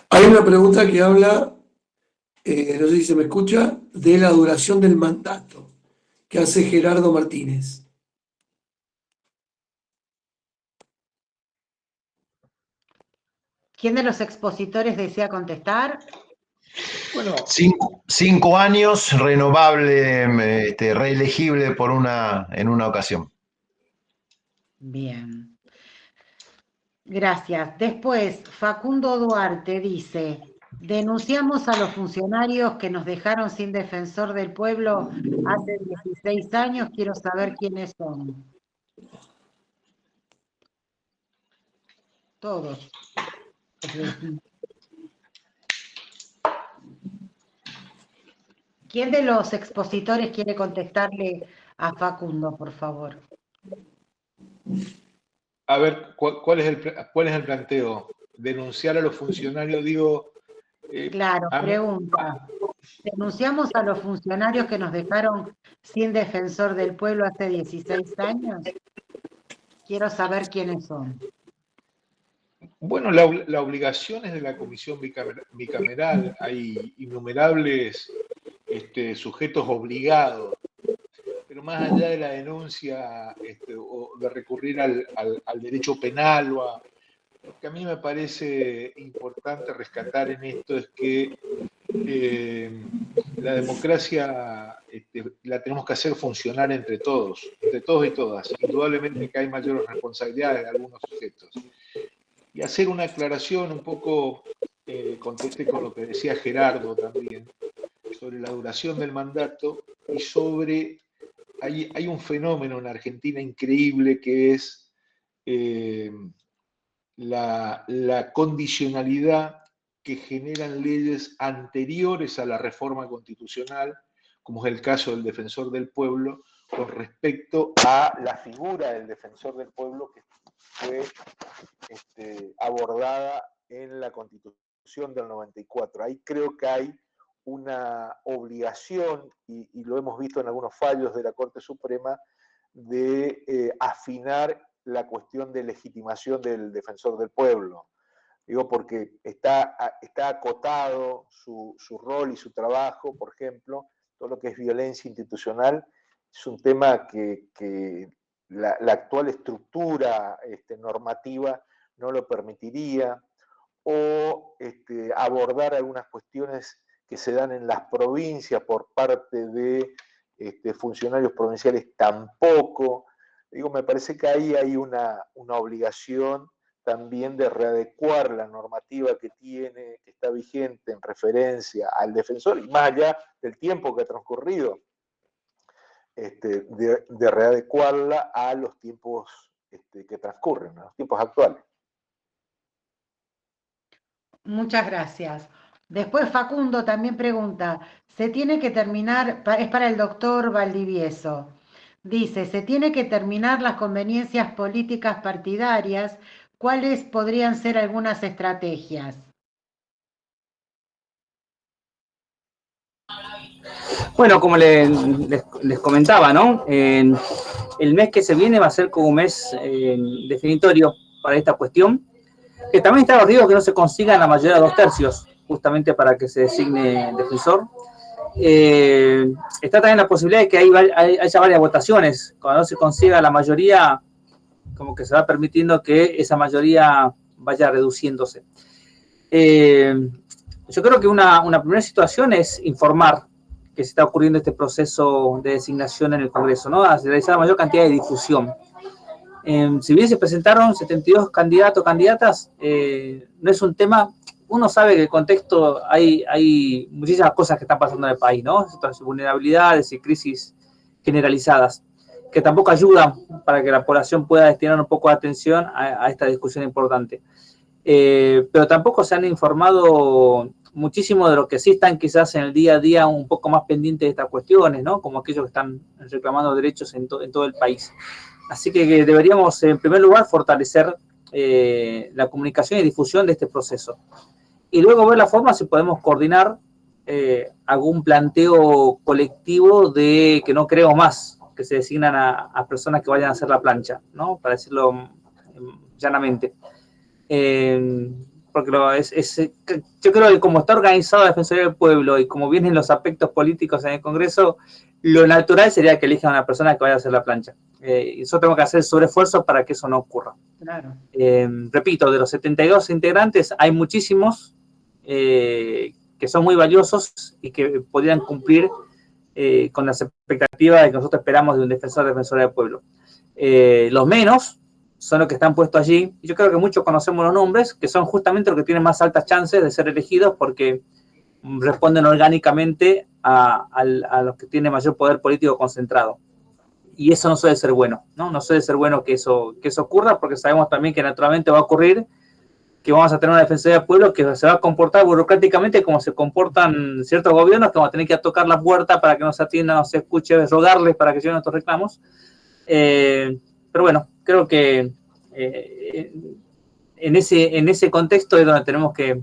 Hay una pregunta que habla, no sé si se me escucha, de la duración del mandato, que hace Gerardo Martínez. ¿Quién de los expositores desea contestar? Bueno, 5 años, renovable, reelegible en una ocasión. Bien. Gracias. Después, Facundo Duarte dice, denunciamos a los funcionarios que nos dejaron sin defensor del pueblo hace 16 años. Quiero saber quiénes son. Todos. ¿Quién de los expositores quiere contestarle a Facundo, por favor? a ver, ¿cuál es el planteo? Denunciar a los funcionarios, digo... Claro, pregunta. ¿Denunciamos a los funcionarios que nos dejaron sin defensor del pueblo hace 16 años? Quiero saber quiénes son. Bueno, la obligación es de la comisión bicameral. Hay innumerables sujetos obligados, pero más allá de la denuncia o de recurrir al derecho penal, lo que a mí me parece importante rescatar en esto es que la democracia la tenemos que hacer funcionar entre todos y todas. Indudablemente que hay mayores responsabilidades de algunos sujetos. Y hacer una aclaración un poco, conteste con lo que decía Gerardo también, sobre la duración del mandato y sobre, hay un fenómeno en Argentina increíble que es la condicionalidad que generan leyes anteriores a la reforma constitucional, como es el caso del defensor del pueblo, con respecto a la figura del defensor del pueblo que fue abordada en la Constitución del 94. Ahí creo que hay una obligación, y lo hemos visto en algunos fallos de la Corte Suprema, de afinar la cuestión de legitimación del defensor del pueblo. Digo, porque está acotado su rol y su trabajo, por ejemplo, todo lo que es violencia institucional, es un tema que la actual estructura normativa no lo permitiría, o abordar algunas cuestiones que se dan en las provincias por parte de funcionarios provinciales tampoco. Digo, me parece que ahí hay una obligación también de readecuar la normativa que está vigente en referencia al defensor, y más allá del tiempo que ha transcurrido, de readecuarla a los tiempos que transcurren, a los tiempos actuales. Muchas gracias. Después Facundo también pregunta, ¿se tiene que terminar, es para el doctor Valdivieso, dice, ¿se tiene que terminar las conveniencias políticas partidarias? ¿Cuáles podrían ser algunas estrategias? Bueno, como les comentaba, ¿no? El mes que se viene va a ser como un mes definitorio para esta cuestión, que también está ordido que no se consiga la mayoría de 2/3, justamente para que se designe defensor. Está también la posibilidad de que haya varias votaciones. Cuando no se consiga la mayoría, como que se va permitiendo que esa mayoría vaya reduciéndose. Yo creo que una primera situación es informar que se está ocurriendo este proceso de designación en el Congreso, ¿no? A realizar la mayor cantidad de difusión. Si bien se presentaron 72 candidatos o candidatas, no es un tema, uno sabe que en el contexto hay muchísimas cosas que están pasando en el país, ¿no? Estas vulnerabilidades y crisis generalizadas, que tampoco ayudan para que la población pueda destinar un poco de atención a esta discusión importante. Pero tampoco se han informado muchísimo de los que sí están quizás en el día a día un poco más pendientes de estas cuestiones, ¿no? Como aquellos que están reclamando derechos en todo el país. Así que deberíamos, en primer lugar, fortalecer la comunicación y difusión de este proceso. Y luego ver la forma si podemos coordinar algún planteo colectivo de que no queremos más, que se designan a personas que vayan a hacer la plancha, ¿no? Para decirlo llanamente. Porque yo creo que como está organizado la Defensoría del Pueblo y como vienen los aspectos políticos en el Congreso, lo natural sería que elijan a una persona que vaya a hacer la plancha. Y eso tengo que hacer sobreesfuerzos para que eso no ocurra. Claro. Repito, de los 72 integrantes hay muchísimos que son muy valiosos y que podrían cumplir con las expectativas de que nosotros esperamos de un defensora del pueblo. Los menos son los que están puestos allí. Yo creo que muchos conocemos los nombres, que son justamente los que tienen más altas chances de ser elegidos porque responden orgánicamente a los que tienen mayor poder político concentrado. Y eso no suele ser bueno, ¿no? No suele ser bueno que eso ocurra, porque sabemos también que naturalmente va a ocurrir que vamos a tener una defensoría del pueblo que se va a comportar burocráticamente como se comportan ciertos gobiernos, que vamos a tener que ir a tocar la puerta para que nos atiendan, nos escuche, rogarles para que lleven nuestros reclamos. Pero bueno, creo que en ese contexto es donde tenemos que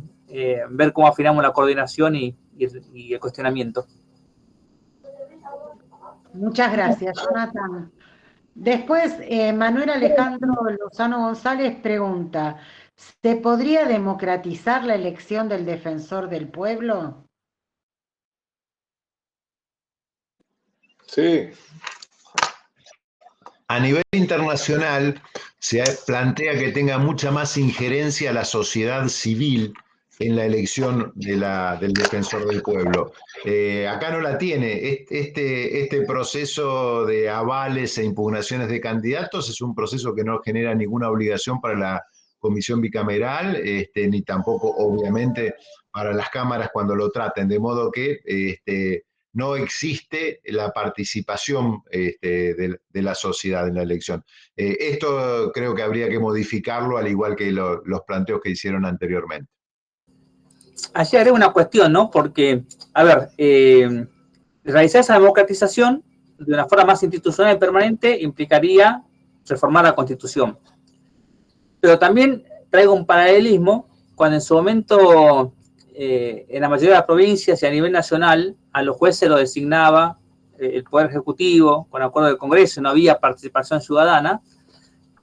ver cómo afinamos la coordinación y el cuestionamiento. Muchas gracias, Jonathan. Después, Manuel Alejandro Lozano González pregunta, ¿se podría democratizar la elección del defensor del pueblo? Sí. A nivel internacional se plantea que tenga mucha más injerencia la sociedad civil en la elección del defensor del pueblo. Acá no la tiene. Este proceso de avales e impugnaciones de candidatos es un proceso que no genera ninguna obligación para la comisión bicameral, ni tampoco, obviamente, para las cámaras cuando lo traten, de modo que no existe la participación de la sociedad en la elección. Esto creo que habría que modificarlo, al igual que los planteos que hicieron anteriormente. Allí haré una cuestión, ¿no? Porque, a ver, realizar esa democratización de una forma más institucional y permanente implicaría reformar la Constitución. Pero también traigo un paralelismo cuando en su momento, en la mayoría de las provincias y a nivel nacional, a los jueces lo designaba el Poder Ejecutivo con acuerdo del Congreso, no había participación ciudadana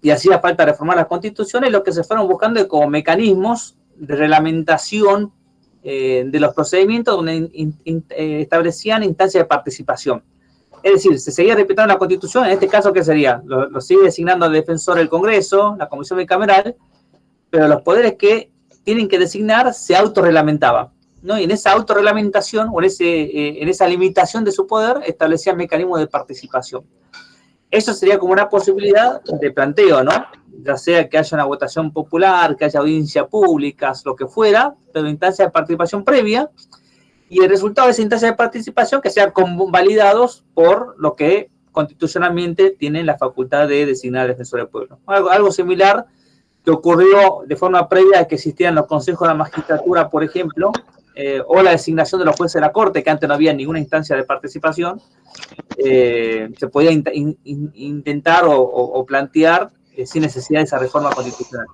y hacía falta reformar las constituciones, lo que se fueron buscando como mecanismos de reglamentación de los procedimientos donde establecían instancias de participación. Es decir, se seguía respetando la Constitución, en este caso, ¿qué sería? Lo sigue designando el defensor del Congreso, la Comisión Bicameral, pero los poderes que tienen que designar se autorreglamentaban, ¿no? Y en esa autorreglamentación o en esa limitación de su poder establecían mecanismos de participación. Eso sería como una posibilidad de planteo, ¿no? Ya sea que haya una votación popular, que haya audiencias públicas, lo que fuera, pero instancia de participación previa, y el resultado de esa instancia de participación que sean convalidados por lo que constitucionalmente tienen la facultad de designar al defensor del pueblo. Algo similar que ocurrió de forma previa a que existieran los consejos de la magistratura, por ejemplo, o la designación de los jueces de la Corte, que antes no había ninguna instancia de participación, se podía intentar o plantear sin necesidad de esa reforma constitucional.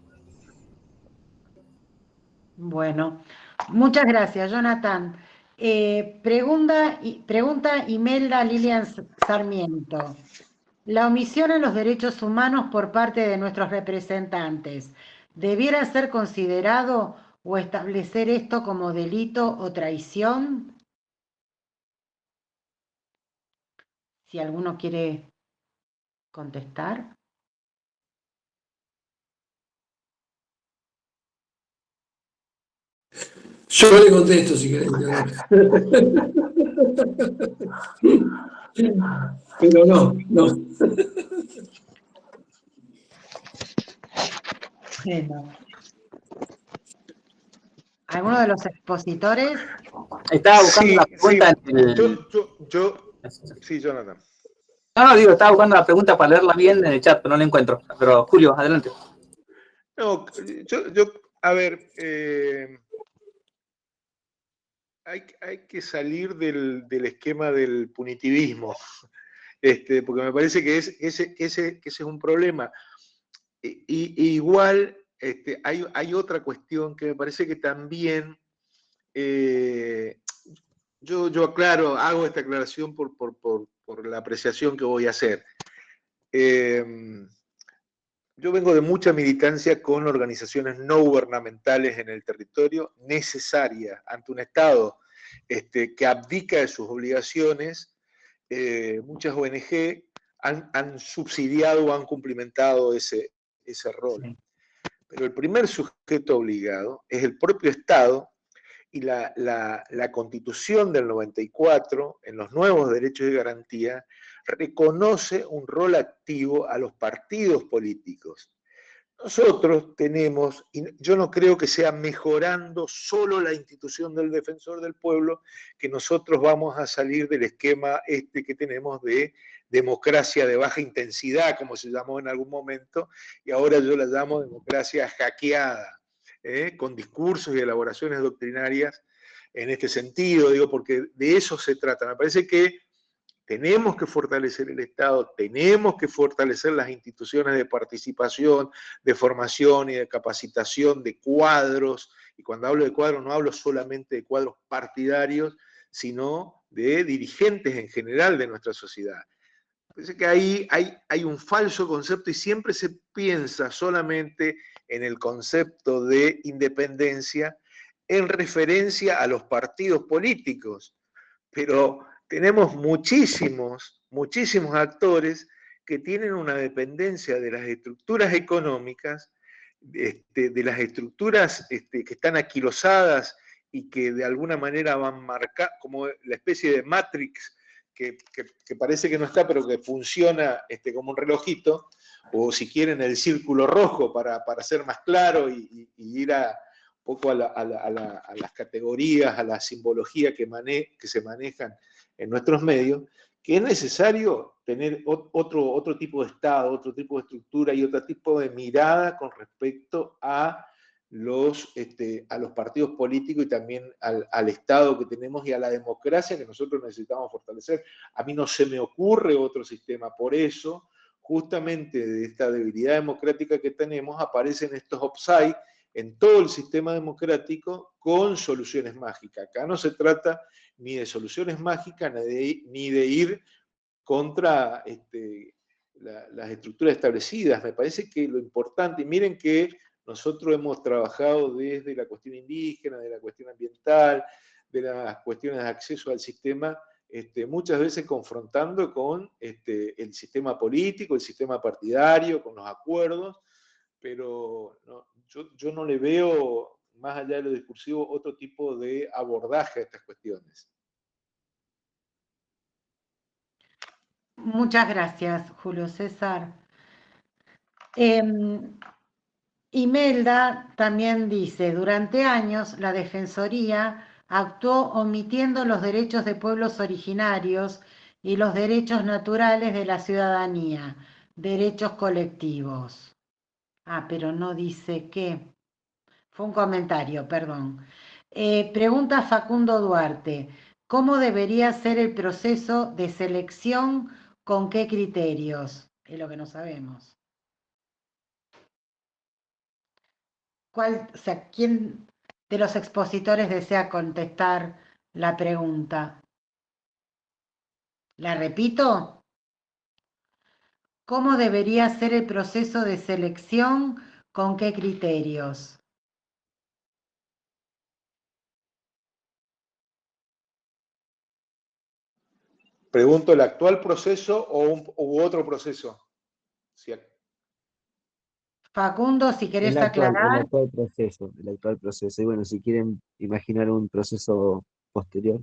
Bueno, muchas gracias, Jonathan. Pregunta Imelda Lilian Sarmiento. La omisión en los derechos humanos por parte de nuestros representantes, ¿debiera ser considerado o establecer esto como delito o traición? Si alguno quiere contestar. Yo le contesto si querés. Pero no. Bueno. ¿Alguno de los expositores? Estaba buscando la pregunta en el... Sí, Jonathan. No, estaba buscando la pregunta para leerla bien en el chat, pero no la encuentro. Pero, Julio, adelante. No, a ver, hay que salir del esquema del punitivismo, porque me parece que ese es un problema. igual hay otra cuestión que me parece que también, yo aclaro, hago esta aclaración por la apreciación que voy a hacer. Yo vengo de mucha militancia con organizaciones no gubernamentales en el territorio, necesaria ante un Estado que abdica de sus obligaciones. Muchas ONG han subsidiado o han cumplimentado ese rol. Sí. Pero el primer sujeto obligado es el propio Estado, y la Constitución del 94, en los nuevos derechos y garantías, reconoce un rol activo a los partidos políticos. Nosotros tenemos, y yo no creo que sea mejorando solo la institución del defensor del pueblo, que nosotros vamos a salir del esquema que tenemos de democracia de baja intensidad, como se llamó en algún momento, y ahora yo la llamo democracia hackeada, con discursos y elaboraciones doctrinarias en este sentido, digo, porque de eso se trata. Me parece que tenemos que fortalecer el Estado, tenemos que fortalecer las instituciones de participación, de formación y de capacitación de cuadros, y cuando hablo de cuadros no hablo solamente de cuadros partidarios, sino de dirigentes en general de nuestra sociedad. Parece que ahí hay un falso concepto y siempre se piensa solamente en el concepto de independencia en referencia a los partidos políticos, pero tenemos muchísimos actores que tienen una dependencia de las estructuras económicas, de las estructuras que están anquilosadas y que de alguna manera van marcando, como la especie de Matrix, que parece que no está, pero que funciona como un relojito, o si quieren el círculo rojo para ser más claro y ir un poco a las categorías, a la simbología que se manejan en nuestros medios, que es necesario tener otro tipo de Estado, otro tipo de estructura y otro tipo de mirada con respecto a los partidos políticos y también al Estado que tenemos y a la democracia que nosotros necesitamos fortalecer. A mí no se me ocurre otro sistema, por eso, justamente de esta debilidad democrática que tenemos, aparecen estos upside en todo el sistema democrático con soluciones mágicas. Acá no se trata ni de soluciones mágicas ni de ir contra las estructuras establecidas. Me parece que lo importante, y miren que nosotros hemos trabajado desde la cuestión indígena, de la cuestión ambiental, de las cuestiones de acceso al sistema, muchas veces confrontando con el sistema político, el sistema partidario, con los acuerdos, pero no, yo no le veo, más allá de lo discursivo, otro tipo de abordaje a estas cuestiones. Muchas gracias, Julio César. Imelda también dice, durante años la Defensoría actuó omitiendo los derechos de pueblos originarios y los derechos naturales de la ciudadanía, derechos colectivos. Pero no dice qué. Fue un comentario, perdón. Pregunta Facundo Duarte, ¿cómo debería ser el proceso de selección? ¿Con qué criterios? Es lo que no sabemos. ¿Quién de los expositores desea contestar la pregunta? ¿La repito? ¿Cómo debería ser el proceso de selección? ¿Con qué criterios? Pregunto, ¿el actual proceso u otro proceso? Sí. Facundo, si querés aclarar. El actual proceso. Y bueno, si quieren imaginar un proceso posterior.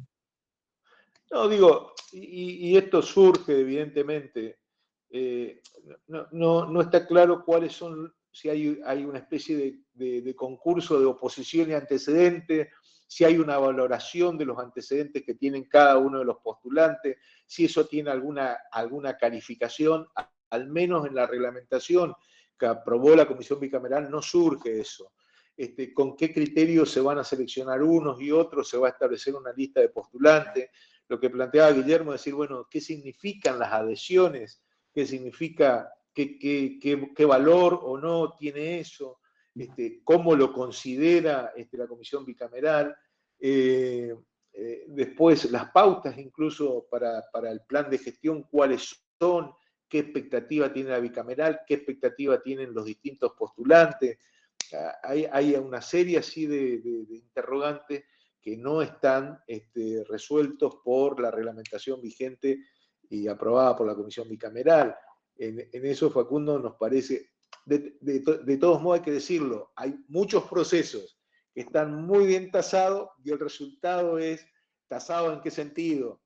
No, digo, y esto surge evidentemente, no está claro cuáles son, si hay una especie de concurso de oposición y antecedentes, si hay una valoración de los antecedentes que tienen cada uno de los postulantes, si eso tiene alguna calificación, al menos en la reglamentación que aprobó la Comisión Bicameral no surge eso. ¿Con qué criterios se van a seleccionar unos y otros? ¿Se va a establecer una lista de postulantes? Lo que planteaba Guillermo, decir, bueno, ¿qué significan las adhesiones? ¿Qué significa qué valor o no tiene eso, cómo lo considera la comisión bicameral. Después las pautas incluso para el plan de gestión, cuáles son, qué expectativa tiene la bicameral, qué expectativa tienen los distintos postulantes. Hay una serie así de interrogantes que no están resueltos por la reglamentación vigente y aprobada por la comisión bicameral. En eso, Facundo, nos parece, de todos modos hay que decirlo, hay muchos procesos que están muy bien tasados y el resultado es, ¿tasado en qué sentido?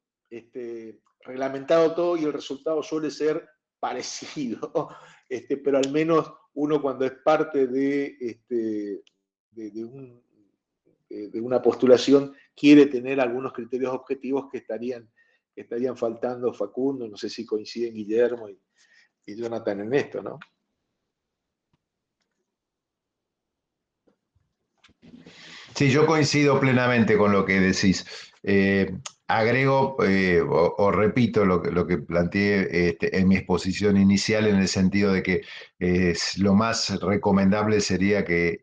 Reglamentado todo y el resultado suele ser parecido, pero al menos uno cuando es parte de una postulación quiere tener algunos criterios objetivos que estarían faltando. Facundo, no sé si coinciden Guillermo y Jonathan en esto, ¿no? Sí, yo coincido plenamente con lo que decís. Agrego o repito lo que planteé en mi exposición inicial, en el sentido de que lo más recomendable sería que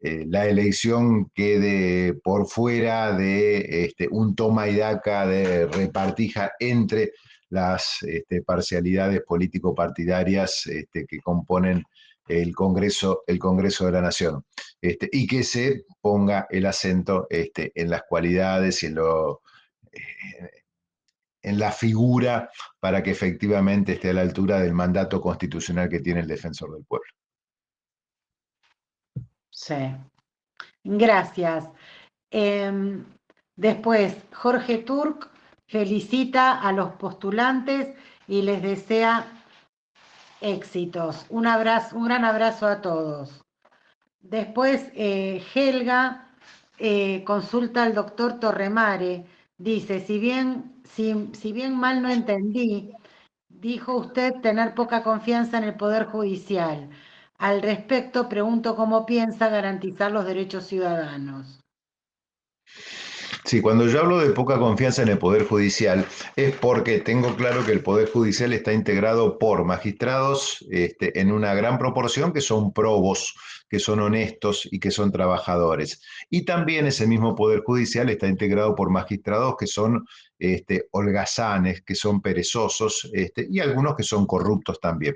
la elección quede por fuera de un toma y daca de repartija entre las parcialidades político-partidarias que componen el Congreso de la Nación, y que se ponga el acento en las cualidades y en la figura para que efectivamente esté a la altura del mandato constitucional que tiene el defensor del pueblo. Sí, gracias. Después, Jorge Turk felicita a los postulantes y les desea éxitos. Un gran abrazo a todos. Después, Helga consulta al doctor Torremare. Dice, si bien mal no entendí, dijo usted tener poca confianza en el Poder Judicial. Al respecto, pregunto cómo piensa garantizar los derechos ciudadanos. Sí, cuando yo hablo de poca confianza en el Poder Judicial es porque tengo claro que el Poder Judicial está integrado por magistrados en una gran proporción que son probos, que son honestos y que son trabajadores. Y también ese mismo Poder Judicial está integrado por magistrados que son holgazanes, que son perezosos y algunos que son corruptos también.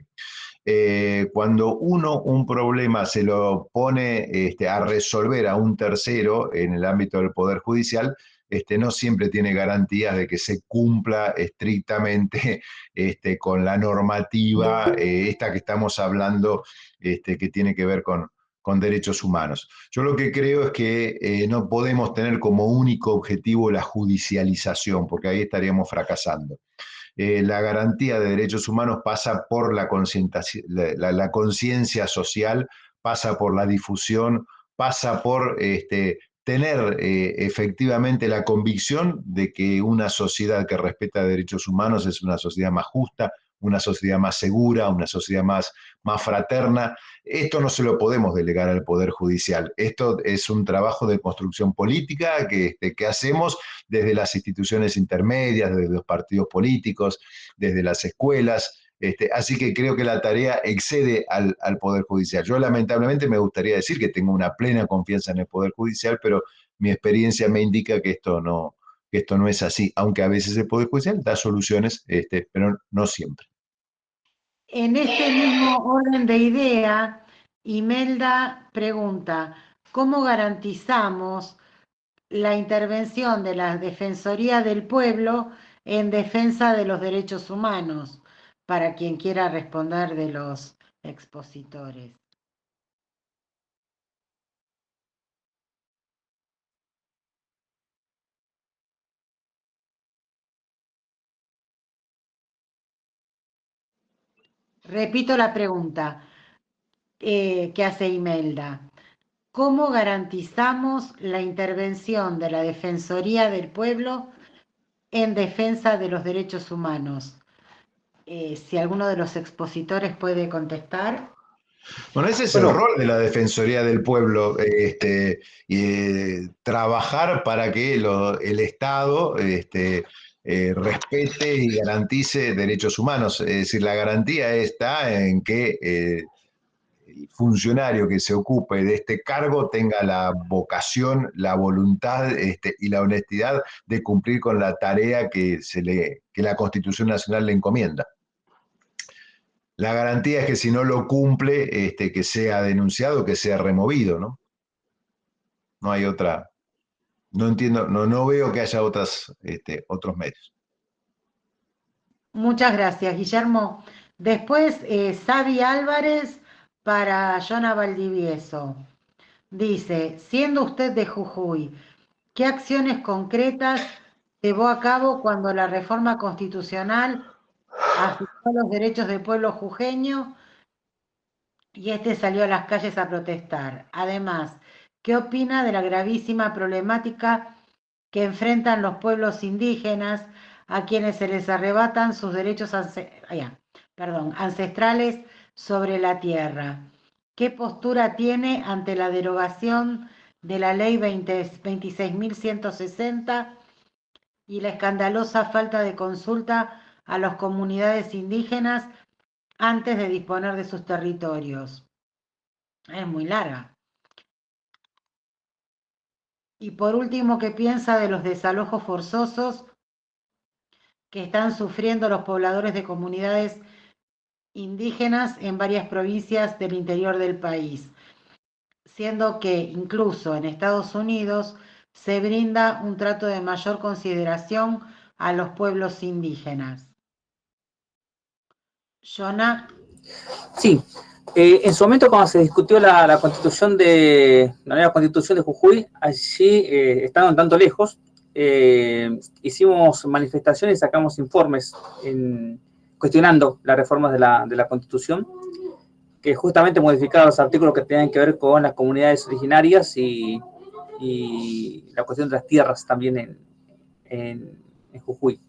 Cuando uno un problema se lo pone a resolver a un tercero en el ámbito del Poder Judicial, no siempre tiene garantías de que se cumpla estrictamente con la normativa esta que estamos hablando, que tiene que ver con derechos humanos. Yo lo que creo es que no podemos tener como único objetivo la judicialización, porque ahí estaríamos fracasando. La garantía de derechos humanos pasa por la conciencia social, pasa por la difusión, pasa por tener efectivamente la convicción de que una sociedad que respeta derechos humanos es una sociedad más justa, una sociedad más segura, una sociedad más fraterna. Esto no se lo podemos delegar al Poder Judicial. Esto es un trabajo de construcción política que hacemos desde las instituciones intermedias, desde los partidos políticos, desde las escuelas. Así que creo que la tarea excede al Poder Judicial. Yo lamentablemente me gustaría decir que tengo una plena confianza en el Poder Judicial, pero mi experiencia me indica que esto no es así, aunque a veces el Poder Judicial da soluciones, pero no siempre. En este mismo orden de idea, Imelda pregunta, ¿cómo garantizamos la intervención de la Defensoría del Pueblo en defensa de los derechos humanos? Para quien quiera responder de los expositores. Repito la pregunta que hace Imelda. ¿Cómo garantizamos la intervención de la Defensoría del Pueblo en defensa de los derechos humanos? Si alguno de los expositores puede contestar. Bueno, ese es el rol de la Defensoría del Pueblo, trabajar para que el Estado respete y garantice derechos humanos. Es decir, la garantía está en que el funcionario que se ocupe de este cargo tenga la vocación, la voluntad y la honestidad de cumplir con la tarea que la Constitución Nacional le encomienda. La garantía es que si no lo cumple, que sea denunciado, que sea removido, ¿no? No hay otra, no entiendo, no veo que haya otros medios. Muchas gracias, Guillermo. Después, Sabi Álvarez para Jona Valdivieso. Dice, siendo usted de Jujuy, ¿qué acciones concretas llevó a cabo cuando la reforma constitucional afectó los derechos del pueblo jujeño y este salió a las calles a protestar? Además, ¿qué opina de la gravísima problemática que enfrentan los pueblos indígenas a quienes se les arrebatan sus derechos ancestrales sobre la tierra? ¿Qué postura tiene ante la derogación de la ley 26.160 y la escandalosa falta de consulta a las comunidades indígenas antes de disponer de sus territorios? Es muy larga. Y por último, ¿qué piensa de los desalojos forzosos que están sufriendo los pobladores de comunidades indígenas en varias provincias del interior del país, siendo que incluso en Estados Unidos se brinda un trato de mayor consideración a los pueblos indígenas? Jona. Sí, en su momento cuando se discutió la constitución la nueva constitución de Jujuy, allí, estando un tanto lejos, hicimos manifestaciones y sacamos informes cuestionando las reformas de la constitución, que justamente modificaba los artículos que tenían que ver con las comunidades originarias y la cuestión de las tierras también en Jujuy.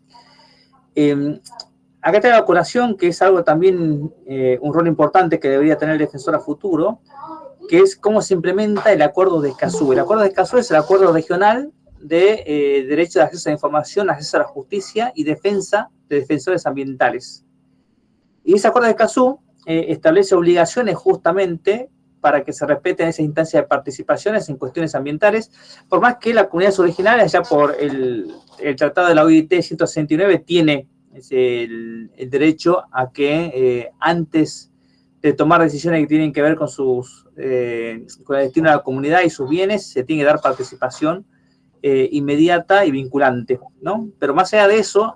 Acá está la colación, que es algo también, un rol importante que debería tener el defensor a futuro, que es cómo se implementa el acuerdo de Escazú. El acuerdo de Escazú es el acuerdo regional de derecho de acceso a la información, acceso a la justicia y defensa de defensores ambientales. Y ese acuerdo de Escazú establece obligaciones justamente para que se respeten esas instancias de participaciones en cuestiones ambientales, por más que la comunidad originaria, ya por el Tratado de la OIT 169, tiene el derecho a que antes de tomar decisiones que tienen que ver con con el destino de la comunidad y sus bienes, se tiene que dar participación inmediata y vinculante, ¿no? Pero más allá de eso,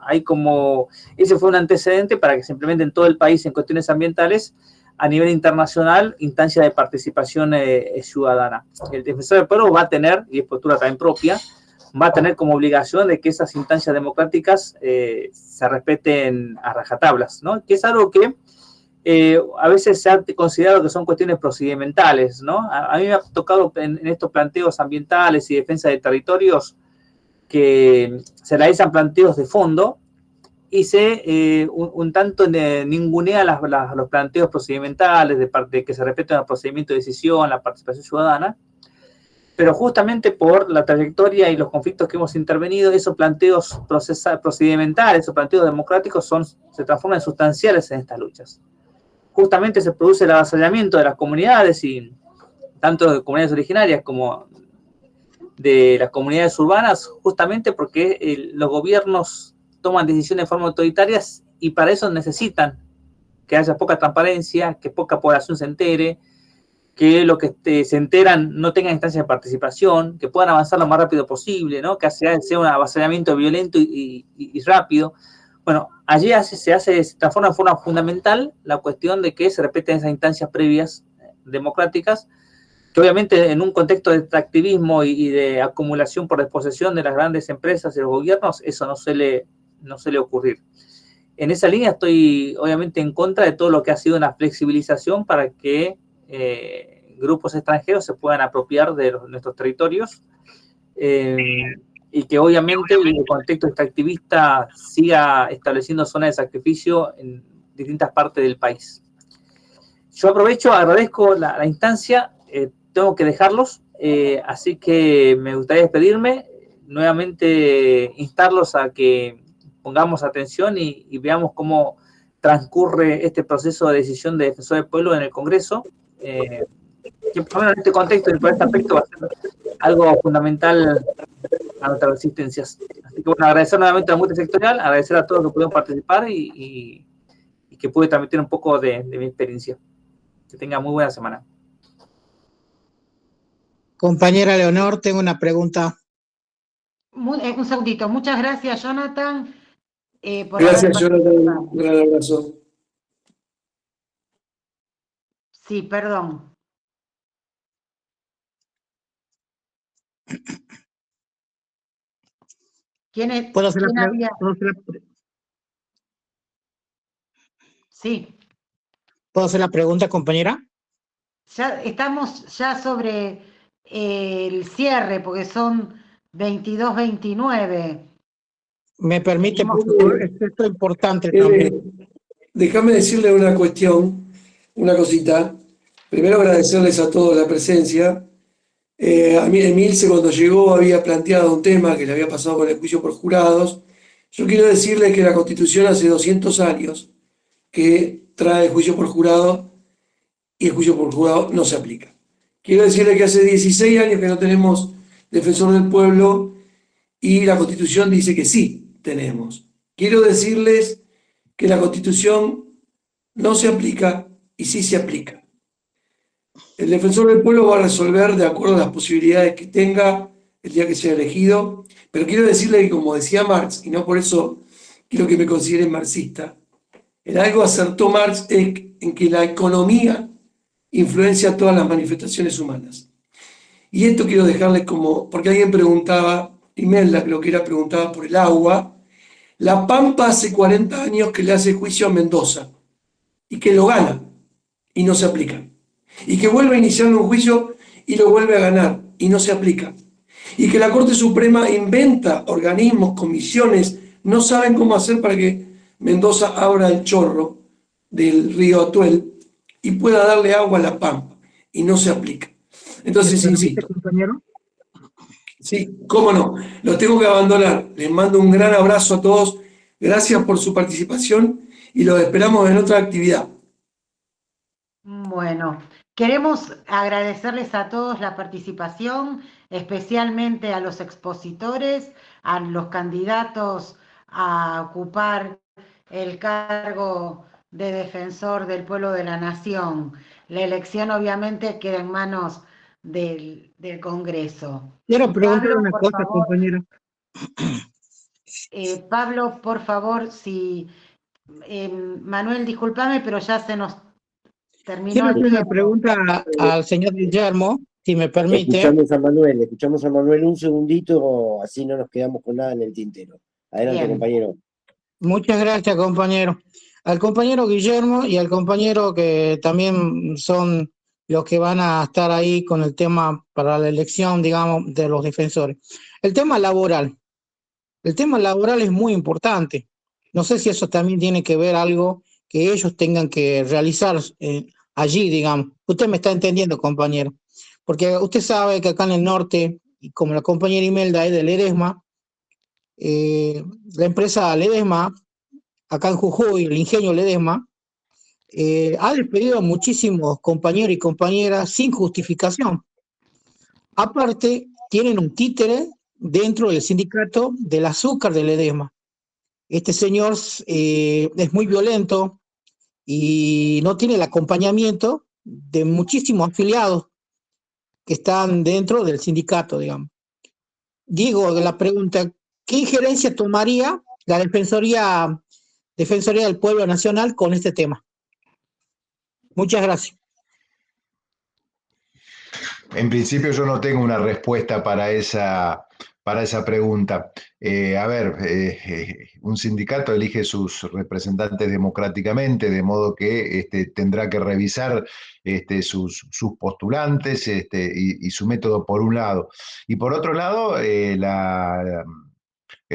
ese fue un antecedente para que se implemente en todo el país en cuestiones ambientales, a nivel internacional, instancia de participación ciudadana. El defensor del pueblo va a tener, y es postura también propia, va a tener como obligación de que esas instancias democráticas se respeten a rajatablas, ¿no? Que es algo que a veces se ha considerado que son cuestiones procedimentales, ¿no? A mí me ha tocado en estos planteos ambientales y defensa de territorios que se realizan planteos de fondo y se un tanto ningunea los planteos procedimentales de que se respeten el procedimiento de decisión, la participación ciudadana, pero justamente por la trayectoria y los conflictos que hemos intervenido, esos planteos procedimentales, esos planteos democráticos se transforman en sustanciales en estas luchas. Justamente se produce el avasallamiento de las comunidades, y tanto de comunidades originarias como de las comunidades urbanas, justamente porque los gobiernos toman decisiones de forma autoritarias y para eso necesitan que haya poca transparencia, que poca población se entere, que lo que se enteran no tengan instancias de participación, que puedan avanzar lo más rápido posible, ¿no? Que sea un avasallamiento violento y rápido. Bueno, allí se transforma en forma fundamental la cuestión de que se respeten esas instancias previas democráticas, que obviamente en un contexto de extractivismo y de acumulación por desposesión de las grandes empresas y los gobiernos, eso no suele ocurrir. En esa línea estoy obviamente en contra de todo lo que ha sido una flexibilización para que grupos extranjeros se puedan apropiar de nuestros territorios, y que obviamente el contexto extractivista siga estableciendo zonas de sacrificio en distintas partes del país. Yo agradezco la instancia, tengo que dejarlos, así que me gustaría despedirme, nuevamente instarlos a que pongamos atención y veamos cómo transcurre este proceso de decisión de defensor del pueblo en el Congreso, que por lo menos en este contexto y por este aspecto va a ser algo fundamental a nuestras resistencias. Así que bueno, agradecer nuevamente a la multisectorial, agradecer a todos los que pudieron participar y que pude transmitir un poco de mi experiencia. Que tengan muy buena semana. Compañera Leonor, tengo una pregunta. Un segundito. Muchas gracias, Jonathan, por Gracias, haber Jonathan. participado. Un gran abrazo. Sí, perdón. ¿Quién ¿Puedo hacer la había? Sí, ¿Puedo hacer la pregunta, compañera? ya estamos ya sobre el cierre, porque son 22:29. ¿Me permite, por Seguimos. favor? Esto es importante también. Déjame decirle una cuestión, una cosita. Primero agradecerles a todos la presencia. A mí Emilce cuando llegó había planteado un tema que le había pasado con el juicio por jurados. Yo quiero decirles que la Constitución hace 200 años que trae el juicio por jurado y el juicio por jurado no se aplica. Quiero decirles que hace 16 años que no tenemos defensor del pueblo y la Constitución dice que sí tenemos. Quiero decirles que la Constitución no se aplica y sí se aplica. El defensor del pueblo va a resolver de acuerdo a las posibilidades que tenga el día que sea elegido, pero quiero decirle que, como decía Marx, y no por eso quiero que me consideren marxista, en algo acertó Marx en que la economía influencia todas las manifestaciones humanas. Y esto quiero dejarles como, porque alguien preguntaba, Imelda creo que era preguntaba por el agua. La Pampa hace 40 años que le hace juicio a Mendoza y que lo gana y no se aplica. Y que vuelve a iniciar un juicio y lo vuelve a ganar y no se aplica. Y que la Corte Suprema inventa organismos, comisiones, no saben cómo hacer para que Mendoza abra el chorro del río Atuel y pueda darle agua a la Pampa y no se aplica. Entonces, insisto. Compañero. Sí, cómo no. Los tengo que abandonar. Les mando un gran abrazo a todos. Gracias por su participación y los esperamos en otra actividad. Bueno, queremos agradecerles a todos la participación, especialmente a los expositores, a los candidatos a ocupar el cargo de defensor del pueblo de la nación. La elección obviamente queda en manos del Congreso. Quiero preguntar Pablo, una por cosa, favor. compañero. Pablo, por favor, si Manuel, discúlpame, pero ya se nos terminó Quiero el hacer una tiempo. pregunta al señor Guillermo, si me permite. Escuchamos a Manuel un segundito, así no nos quedamos con nada en el tintero. Adelante, Bien. compañero. Muchas gracias, compañero. Al compañero Guillermo y al compañero que también son los que van a estar ahí con el tema para la elección, digamos, de los defensores. El tema laboral. El tema laboral es muy importante. No sé si eso también tiene que ver algo que ellos tengan que realizar allí, digamos. Usted me está entendiendo, compañero. Porque usted sabe que acá en el norte, y como la compañera Imelda es del Ledesma, la empresa Ledesma, acá en Jujuy, el ingenio Ledesma, ha despedido a muchísimos compañeros y compañeras sin justificación. Aparte, tienen un títere dentro del sindicato del azúcar de Ledesma. Este señor es muy violento y no tiene el acompañamiento de muchísimos afiliados que están dentro del sindicato, digamos. Digo, la pregunta, ¿qué injerencia tomaría la Defensoría del Pueblo Nacional con este tema? Muchas gracias. En principio yo no tengo una respuesta para esa pregunta. Un sindicato elige sus representantes democráticamente, de modo que tendrá que revisar sus postulantes y su método por un lado. Y por otro lado, el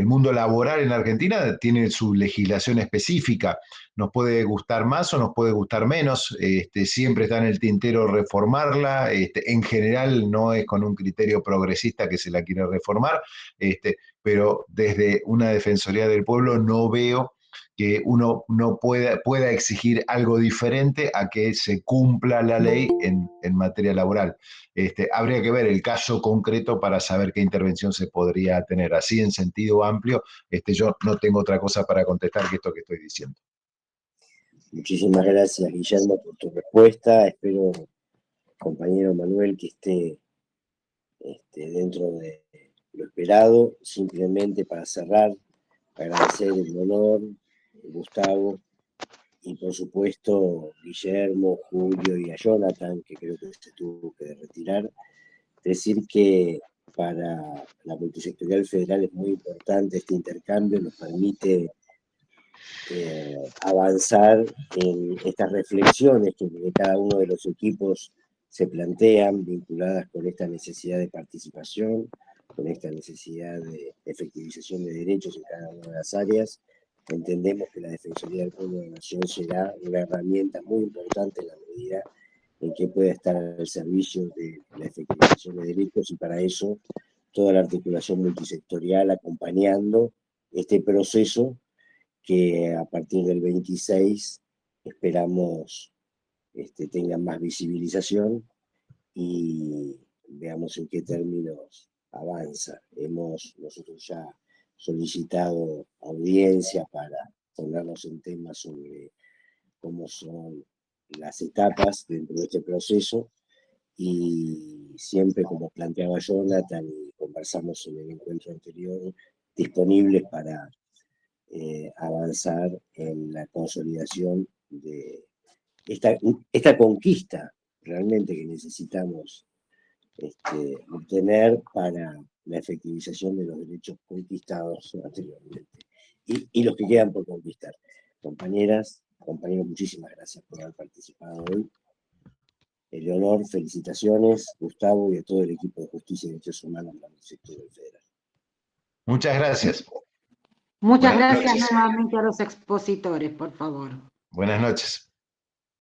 mundo laboral en Argentina tiene su legislación específica. Nos puede gustar más o nos puede gustar menos. Siempre está en el tintero reformarla. En general no es con un criterio progresista que se la quiere reformar. pero desde una Defensoría del Pueblo no veo que uno no pueda exigir algo diferente a que se cumpla la ley en materia laboral. Habría que ver el caso concreto para saber qué intervención se podría tener. Así, en sentido amplio, yo no tengo otra cosa para contestar que esto que estoy diciendo. Muchísimas gracias, Guillermo, por tu respuesta. Espero, compañero Manuel, que esté dentro de lo esperado. Simplemente para cerrar, agradecer el honor, Gustavo, y por supuesto Guillermo, Julio y a Jonathan, que creo que se tuvo que retirar. Decir que para la multisectorial federal es muy importante este intercambio, nos permite avanzar en estas reflexiones que de cada uno de los equipos se plantean, vinculadas con esta necesidad de participación, con esta necesidad de efectivización de derechos en cada una de las áreas. Entendemos que la Defensoría del Pueblo de la Nación será una herramienta muy importante en la medida en que pueda estar al servicio de la efectivización de derechos, y para eso toda la articulación multisectorial acompañando este proceso que a partir del 26 esperamos tengan más visibilización y veamos en qué términos avanza. Hemos nosotros ya solicitado audiencia para ponernos en temas sobre cómo son las etapas dentro de este proceso, y siempre, como planteaba Jonathan y conversamos en el encuentro anterior, disponibles para avanzar en la consolidación de esta conquista realmente que necesitamos obtener para la efectivización de los derechos conquistados anteriormente y los que quedan por conquistar. Compañeras, compañeros, muchísimas gracias por haber participado hoy. Eleonor, felicitaciones, Gustavo, y a todo el equipo de Justicia y Derechos Humanos del sector federal. Muchas gracias. Muchas Buenas gracias noches. nuevamente a los expositores, por favor. Buenas noches.